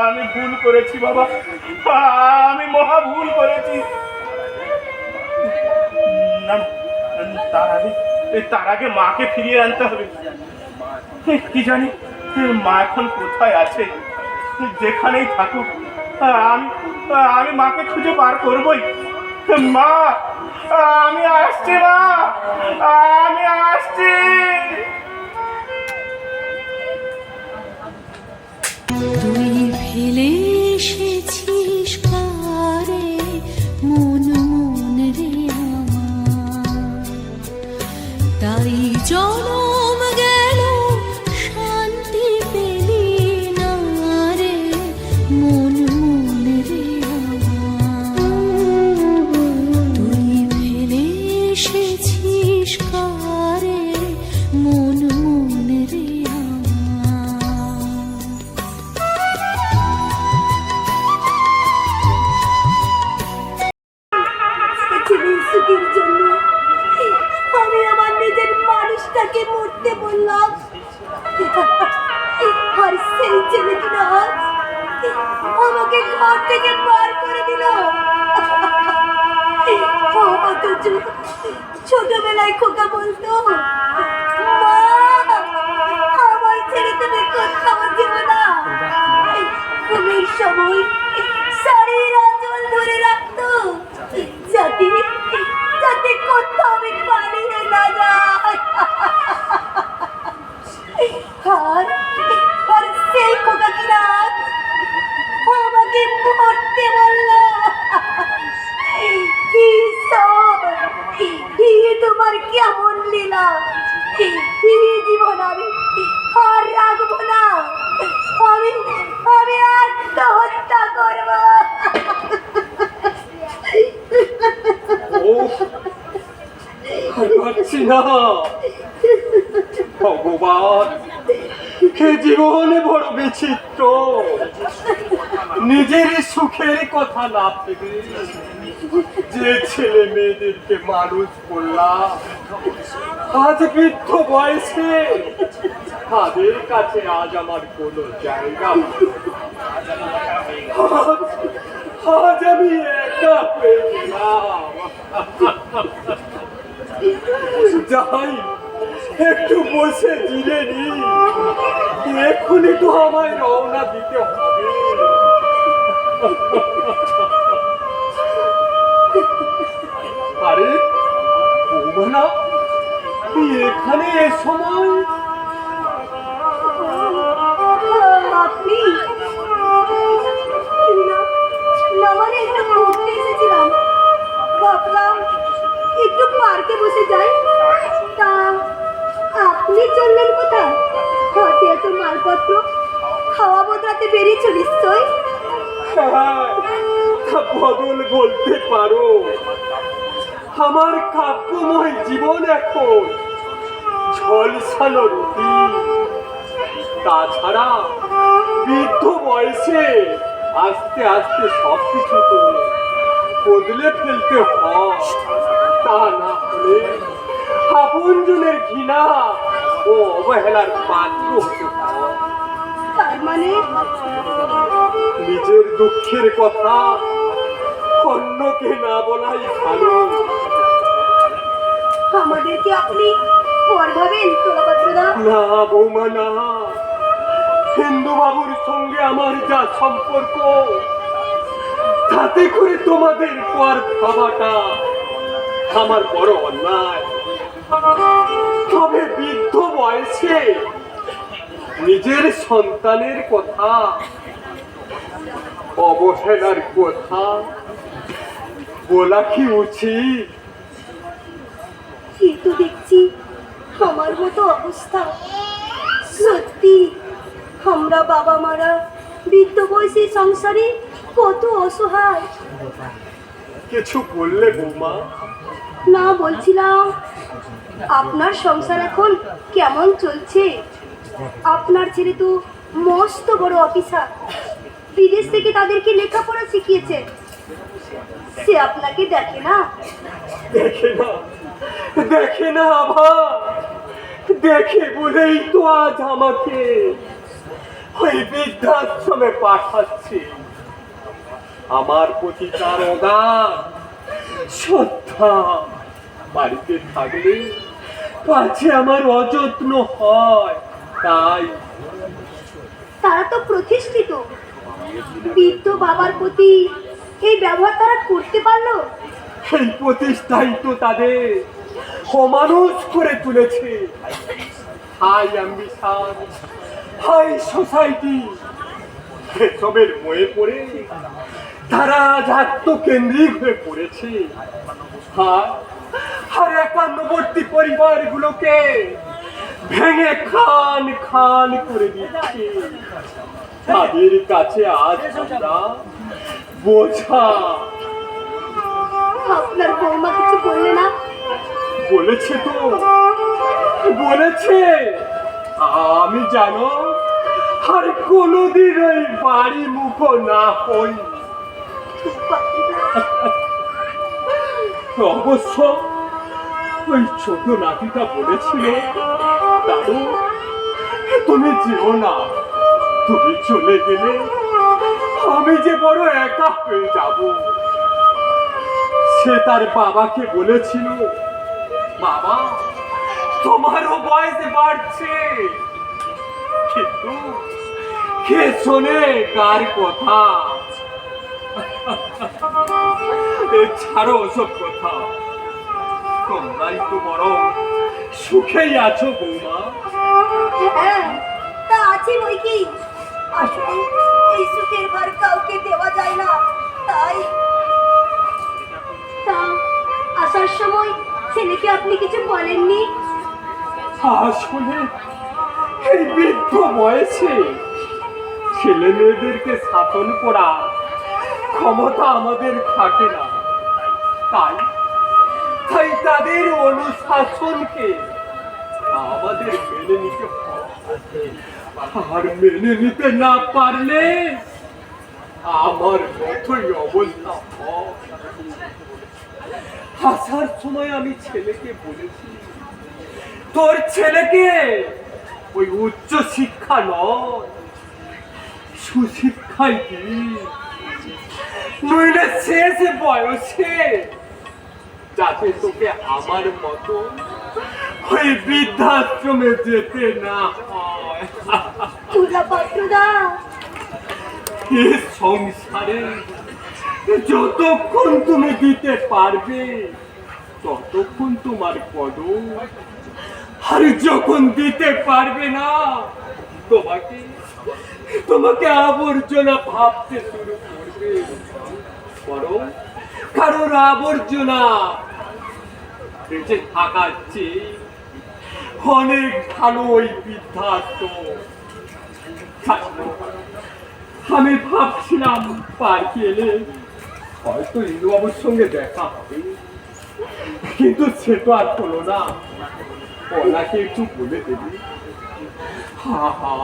C: আমি ভুল করেছি বাবা, আমি মহা ভুল করেছি। না, তার আগে মাকে ফিরিয়ে আনতে হবে। কি জানি মা এখন কোথায় আছে। যেখানেই থাকুক আমি আমি মাকে খুঁজে বার করবই। মা, আমি আসছি, মা আমি আসছি।
G: তুই ফেলে এসেছিস কারে মন মন রে আমার, তাই জনম গেল শান্তি পেলি না রে মন মন রে আমার। তুই ফেলে এসেছিস কারে মন মন রে
B: পৃথিবীর সুখের জন্য আমি আমার নিজের মানুষটাকে মরতে বললাম, আর সেই ছেলে কিনা আজ আমাকে ঘর থেকে বার করে দিল। অথচ ছোটবেলায় খোকা বলতো, মা আমার ছেড়ে তুমি কোথাও যেও না। ঘুমের সময় শাড়ির আঁচল ধরে রাখতো, যাতে যাতে কোথাও আমি পালিয়ে না যাই। আর সেই খোকা কিনা আমাকে মরতে বলল। কি সব, তোমার কেমন লীলা। জীবন আমি আর রাখবো না। আমি আমি আত্মহত্যা করবো।
D: পারছি না ভগবান, এ জীবনে বড় বিচিত্র। নিজের সুখের কথা না ভেবে যে ছেলে মেয়েদেরকে মানুষ করলাম, আজ বৃদ্ধ বয়সে তাদের কাছে আজ আমার কোনো জায়গা। আজ আমি একা হয়ে গেলাম। যাই একটু বসে জিরে নি, এক্ষুনি তো আমায় রওনা দিতে হবে। আরে বৌমা, এখানে এ সময়?
B: আপনি না, মানে একটু ঘুরতে এসেছিলাম। ভাবলাম একটু পার্কে বসে যাই। তা আপনি চললেন কোথায়? হাতে এত মালপত্র, খাওয়া বদলাতে বেরিয়েছ নিশ্চয়।
D: তা বদল বলতে পারো। আমার কাব্যময় জীবন এখন ঝলসানো রুটিন। তাছাড়া বৃদ্ধ বয়সে আস্তে আস্তে সবকিছু তো বদলে ফেলতে হয়। তা না হলে আপনজনের ঘৃণা ও অবহেলার পাত্র হতে হয়।
B: তার মানে
D: নিজের দুঃখের কথা অন্যকে না বলাই ভালো।
B: আমাদেরকে আপনি পর ভাবেন তোলাপাত্রদা?
D: না বৌমা না, হিন্দু বাবুর সঙ্গে আমার যা সম্পর্ক, তাতে করে তোমাদের পর ভাবাটা আমার বড় অন্যায়। তবে বৃদ্ধ বয়সে নিজের সন্তানের কথা, অবহেলার কথা বলা কি উচিত?
B: কিন্তু দেখছি আমার মতো অবস্থা। সত্যি আমরা বাবা মারা বৃদ্ধ বয়সী সংসারে কত অসহায়।
D: কিছু বললে বৌমা?
B: না, বলছিলাম আপনার সংসার এখন কেমন চলছে? আপনার ছেলে তো মস্ত বড় অফিসার, বিদেশ থেকে তাদেরকে লেখাপড়া শিখিয়েছে। সে আপনাকে দেখে না?
D: দেখে না আভা, দেখে বলেই তো আজ আমাকে ওই বৃদ্ধাশ্রমে পাঠাচ্ছে। আমার প্রতি তার অগাধ শ্রদ্ধা, বাড়িতে থাকলে কাছে আমার অযত্ন হয়, তাই।
B: তারা তো প্রতিষ্ঠিত, বৃদ্ধ বাবার প্রতি এই ব্যবহার তারা করতে পারলো?
D: সেই প্রতিষ্ঠাই তো তাদের অমানুষ করে তুলেছে। হাই অ্যাম্বিশন, হাই সোসাইটি, এসবের ময়ে পড়ে তারা আজ আত্মকেন্দ্রিক হয়ে পড়েছে। আর একান্নবর্তী পরিবারগুলোকে ভেঙে খান খান করে দিচ্ছে। তাদের কাছে আজ আমরা বোঝা।
B: আপনার বৌমা কিছু বললে না?
D: বলেছে তো, বলেছে। আমি জানো আর কোনোদিন ওই বাড়ি মুখ না হই। অবশ্য ওই ছোট নাতিটা বলেছিল, দাদু তুমি যেও না, তুমি চলে গেলে আমি যে বড় একা হয়ে যাব। সে তার বাবাকে বলেছিল, বাবা তোমারও বয়স বাড়ছে, কিন্তু কে শোনে কার কথা? ছাড়ো ওসব কথা, তোমরাই তো বড় সুখেই আছো বৌমা।
B: হ্যাঁ, তা আছি বই কি। আসলে এই সুখের ভার কাউকে দেওয়া যায় না, তাই। তা আসার সময় ছেলেকে আপনি কিছু বলেননি?
D: আসলে এই বৃদ্ধ বয়সে ছেলে মেয়েদেরকে শাসন করা ক্ষমতা আমাদের থাকে না, তাই তাই তাদের অনুশাসনকে আমাদের মেনে নিতে হয়। আর মেনে নিতে না পারলে আমার মতোই অবস্থা হয়। আসার সময় আমি ছেলেকে বলেছি, তোর ছেলেকে ওই উচ্চ শিক্ষা নয়, সুশিক্ষাই কি, নইলে শেষ বয়সে যাতে তোকে আমার মতো ওই বৃদ্ধাশ্রমে যেতে না হয়। এ সংসারে যতক্ষণ তুমি দিতে পারবে ততক্ষণ তোমার কদর, আর যখন দিতে পারবে না তোমাকে তোমাকে আবর্জনা ভাবতে শুরু করবে। বরং কারোর আবর্জনা বেঁচে থাকার চেয়ে অনেক ভালো ওই বৃদ্ধাশ্রম। আমি ভাবছিলাম পার্কে এলে হয়তো ইন্দুবাবুর সঙ্গে দেখা হবে, কিন্তু সে তো আর হলো না। ওনাকে একটু বলে দেবি,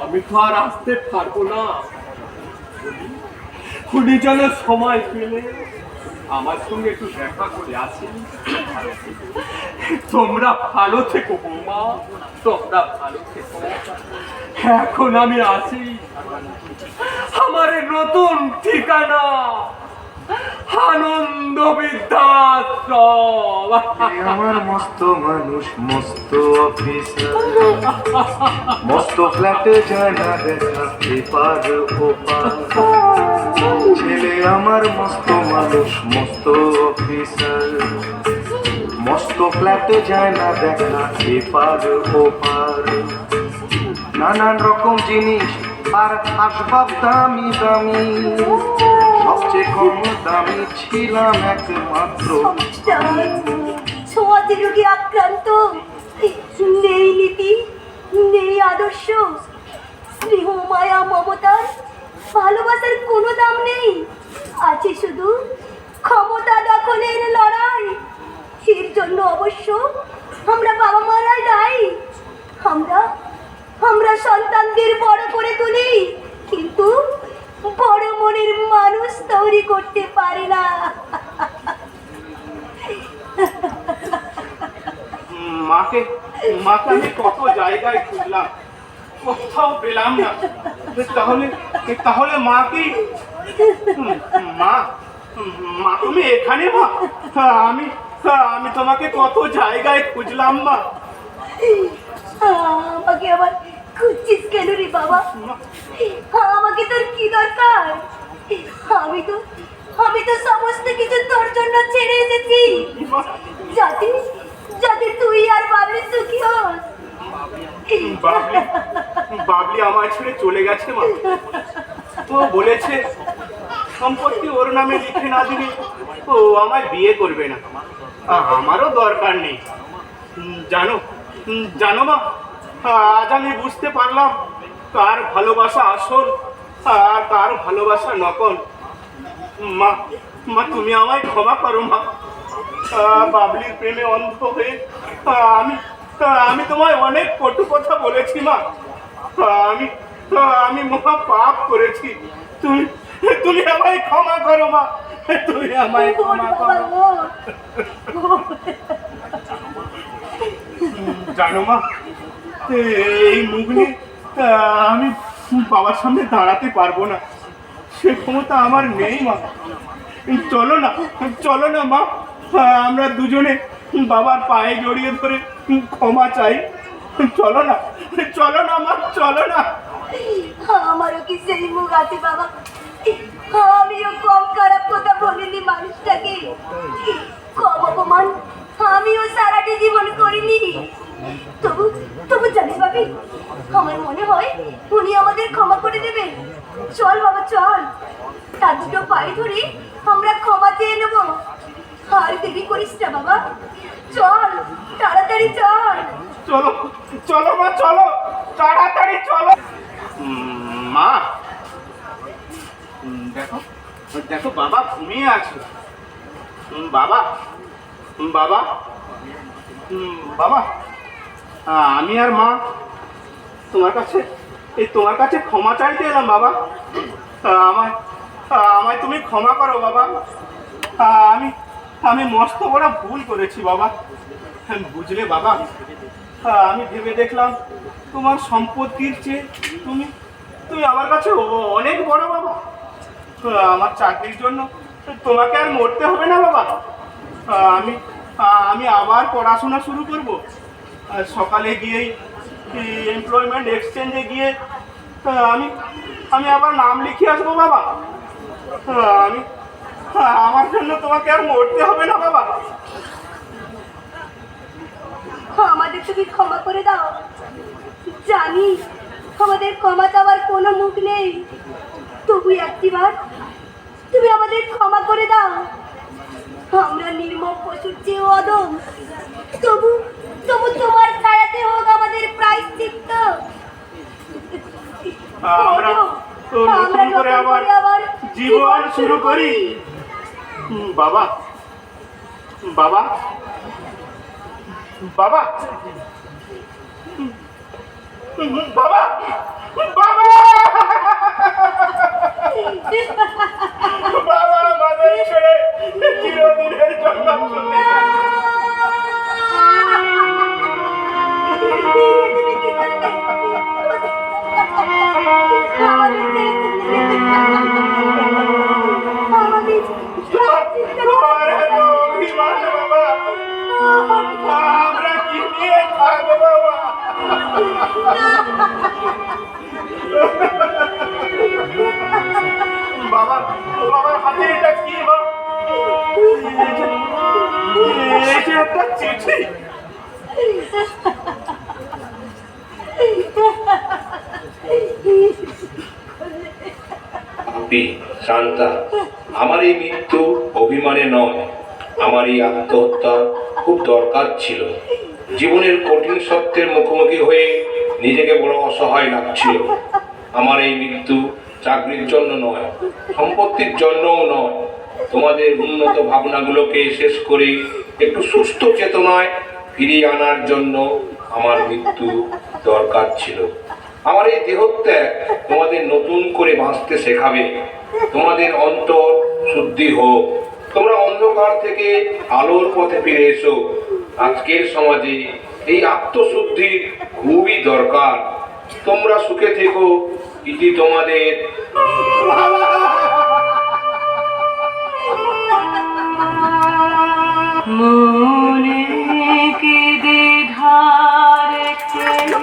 D: আমি তো আর আসতে পারবো না। উনি যেন সময় পেলে আমার সঙ্গে একটু দেখা করে আসেন। তোমরা ভালো থেকো বৌমা, তোমরা ভালো থেকো। এখন আমি আসি আমার নতুন ঠিকানা আনন্দ বৃদ্ধাশ্রম।
H: আমার মস্ত মানুষ, মস্ত অফিসার, মস্ত ফ্ল্যাটে যায় না দেখা এপার ওপার। ছেলে আমার মস্ত মানুষ, মস্ত অফিসার, মস্ত ফ্ল্যাটে যায় না দেখা এপার ওপার। নানান রকম জিনিস আর আসবাব দামি দামি, সবচেয়ে কম দামি ছিলাম একমাত্র।
B: সমাজ রোগে আক্রান্ত, নেই নীতি, নেই আদর্শ। স্নেহ মায়া মমতার ভালোবাসার কোনো দাম নেই, আছে শুধু ক্ষমতা দখলের লড়াই। এর জন্য অবশ্য আমরা বাবা মারাই দায়ী। আমরা সন্তানদের বড় করে তুলি, কিন্তু বড় মনের মানুষ তৈরি করতে পারি না।
C: মাকে মাকে আমি কত জায়গায় খুঁজলাম, কোথাও পেলাম না। তাহলে তাহলে মা কি মা মা তুমি এখানে? মা আমি আমি তোমাকে কত জায়গায় খুঁজলাম মা।
B: আমাকে আবার খুঁজছিস কেন রে বাবা? আমাকে তোর কি দরকার? আমি তো সমস্ত কিছু তোর জন্য ছেড়ে এসেছি, যাতে তুই আর বাবলি সুখী হস।
C: বাবলি আমার ছেড়ে চলে গেছে মা। ও বলেছে সম্পত্তি ওর নামে লিখে না দিলে ও আমায় বিয়ে করবে না। আমারও দরকার নেই। জানো মা, আজ আমি বুঝতে পারলাম কার ভালোবাসা আসল আর কার ভালোবাসা নকল। মা তুমি আমায় ক্ষমা করো মা। বাবলির প্রেমে অন্ধ হয়ে আমি তোমায় অনেক কটু কথা বলেছি মা। আমি মহা পাপ করেছি। তুমি আমায় ক্ষমা করো মা, তুমি আমায় ক্ষমা করো। জানো মা, এই মুখ নিয়ে আমি বাবার সামনে দাঁড়াতে পারবো না, সে ক্ষমতা আমার নেই মা। চলো না মা, আমরা দুজনে বাবার পায়ে জড়িয়ে ধরে ক্ষমা চাই। চলো না মা, চলো না।
B: আমারও কি সেই মুখ আছে বাবা? আমিও কম খারাপ কথা বলিনি মানুষটাকে, কম অপমান আমিও সারাটি জীবন করিনি। তবু জানিস বাবি, আমার মনে হয় উনি আমাদের ক্ষমা করে দেবেন। চল বাবা চল, তার দুটো পায়ে ধরে আমরা ক্ষমা চেয়ে নেবো। আর দেরি করিস না বাবা, চল তাড়াতাড়ি চল।
C: চলো মা, চলো তাড়াতাড়ি চলো। মা দেখো বাবা ঘুমিয়ে আছে। বাবা আমি আর মা তোমার কাছে ক্ষমা চাইতে এলাম বাবা। আমায় তুমি ক্ষমা করো বাবা। আমি মস্ত বড় ভুল করেছি বাবা। বুঝলে বাবা, আমি ভেবে দেখলাম তোমার সম্পত্তির চেয়ে তুমি আমার কাছে অনেক বড় বাবা। আমার চাকরির জন্য তোমাকে আর মরতে হবে না বাবা। আমি আবার পড়াশোনা শুরু করব। সকালে গিয়েই এমপ্লয়মেন্ট এক্সচেঞ্জে গিয়ে আমি আবার নাম লিখে আসবো বাবা। আমার জন্য তোমাকে আর মরতে হবে না বাবা।
B: আমাদের তুমি ক্ষমা করে দাও। জানি আমাদের ক্ষমা চাওয়ার কোনো মুখ নেই, তবু একটিবার তুমি আমাদের ক্ষমা করে দাও। আমরা নির্মম পশুর চেয়ে অদম, তবু তোমার ছায়াতে হোক আমাদের প্রায়শ্চিত্ত।
C: আমরা নতুন করে আবার জীবন শুরু করি। বাবা বাবা বাবা বাবা বাবা বাবা আমাদের ছেড়ে চিরদিনের জন্য চলে গেল। আমরা কি নিয়ে থাকবো বাবা? বাবার হাতে এটা কি মা? এই যে একটা চিঠি।
A: শান্তা, আমার এই মৃত্যু অভিমানে নয়, আমার এই আত্মহত্যা খুব দরকার ছিল। জীবনের কঠিন সত্যের মুখোমুখি হয়ে নিজেকে বড় অসহায় লাগছিল। আমার এই মৃত্যু চাকরির জন্য নয়, সম্পত্তির জন্যও নয়। তোমাদের উন্নত ভাবনাগুলোকে শেষ করে একটু সুস্থ চেতনায় ফিরিয়ে আনার জন্য আমার মৃত্যু দরকার ছিল। আমার এই দেহত্যাগ তোমাদের নতুন করে বাঁচতে শেখাবে, তোমাদের অন্তর শুদ্ধি হোক, তোমরা অন্ধকার থেকে আলোর পথে ফিরে এসো। আজকের সমাজে এই আত্মশুদ্ধির খুবই দরকার। তোমরা সুখে থেকো, ইতি তোমাদের।
G: মনে কেঁদে ধার চলে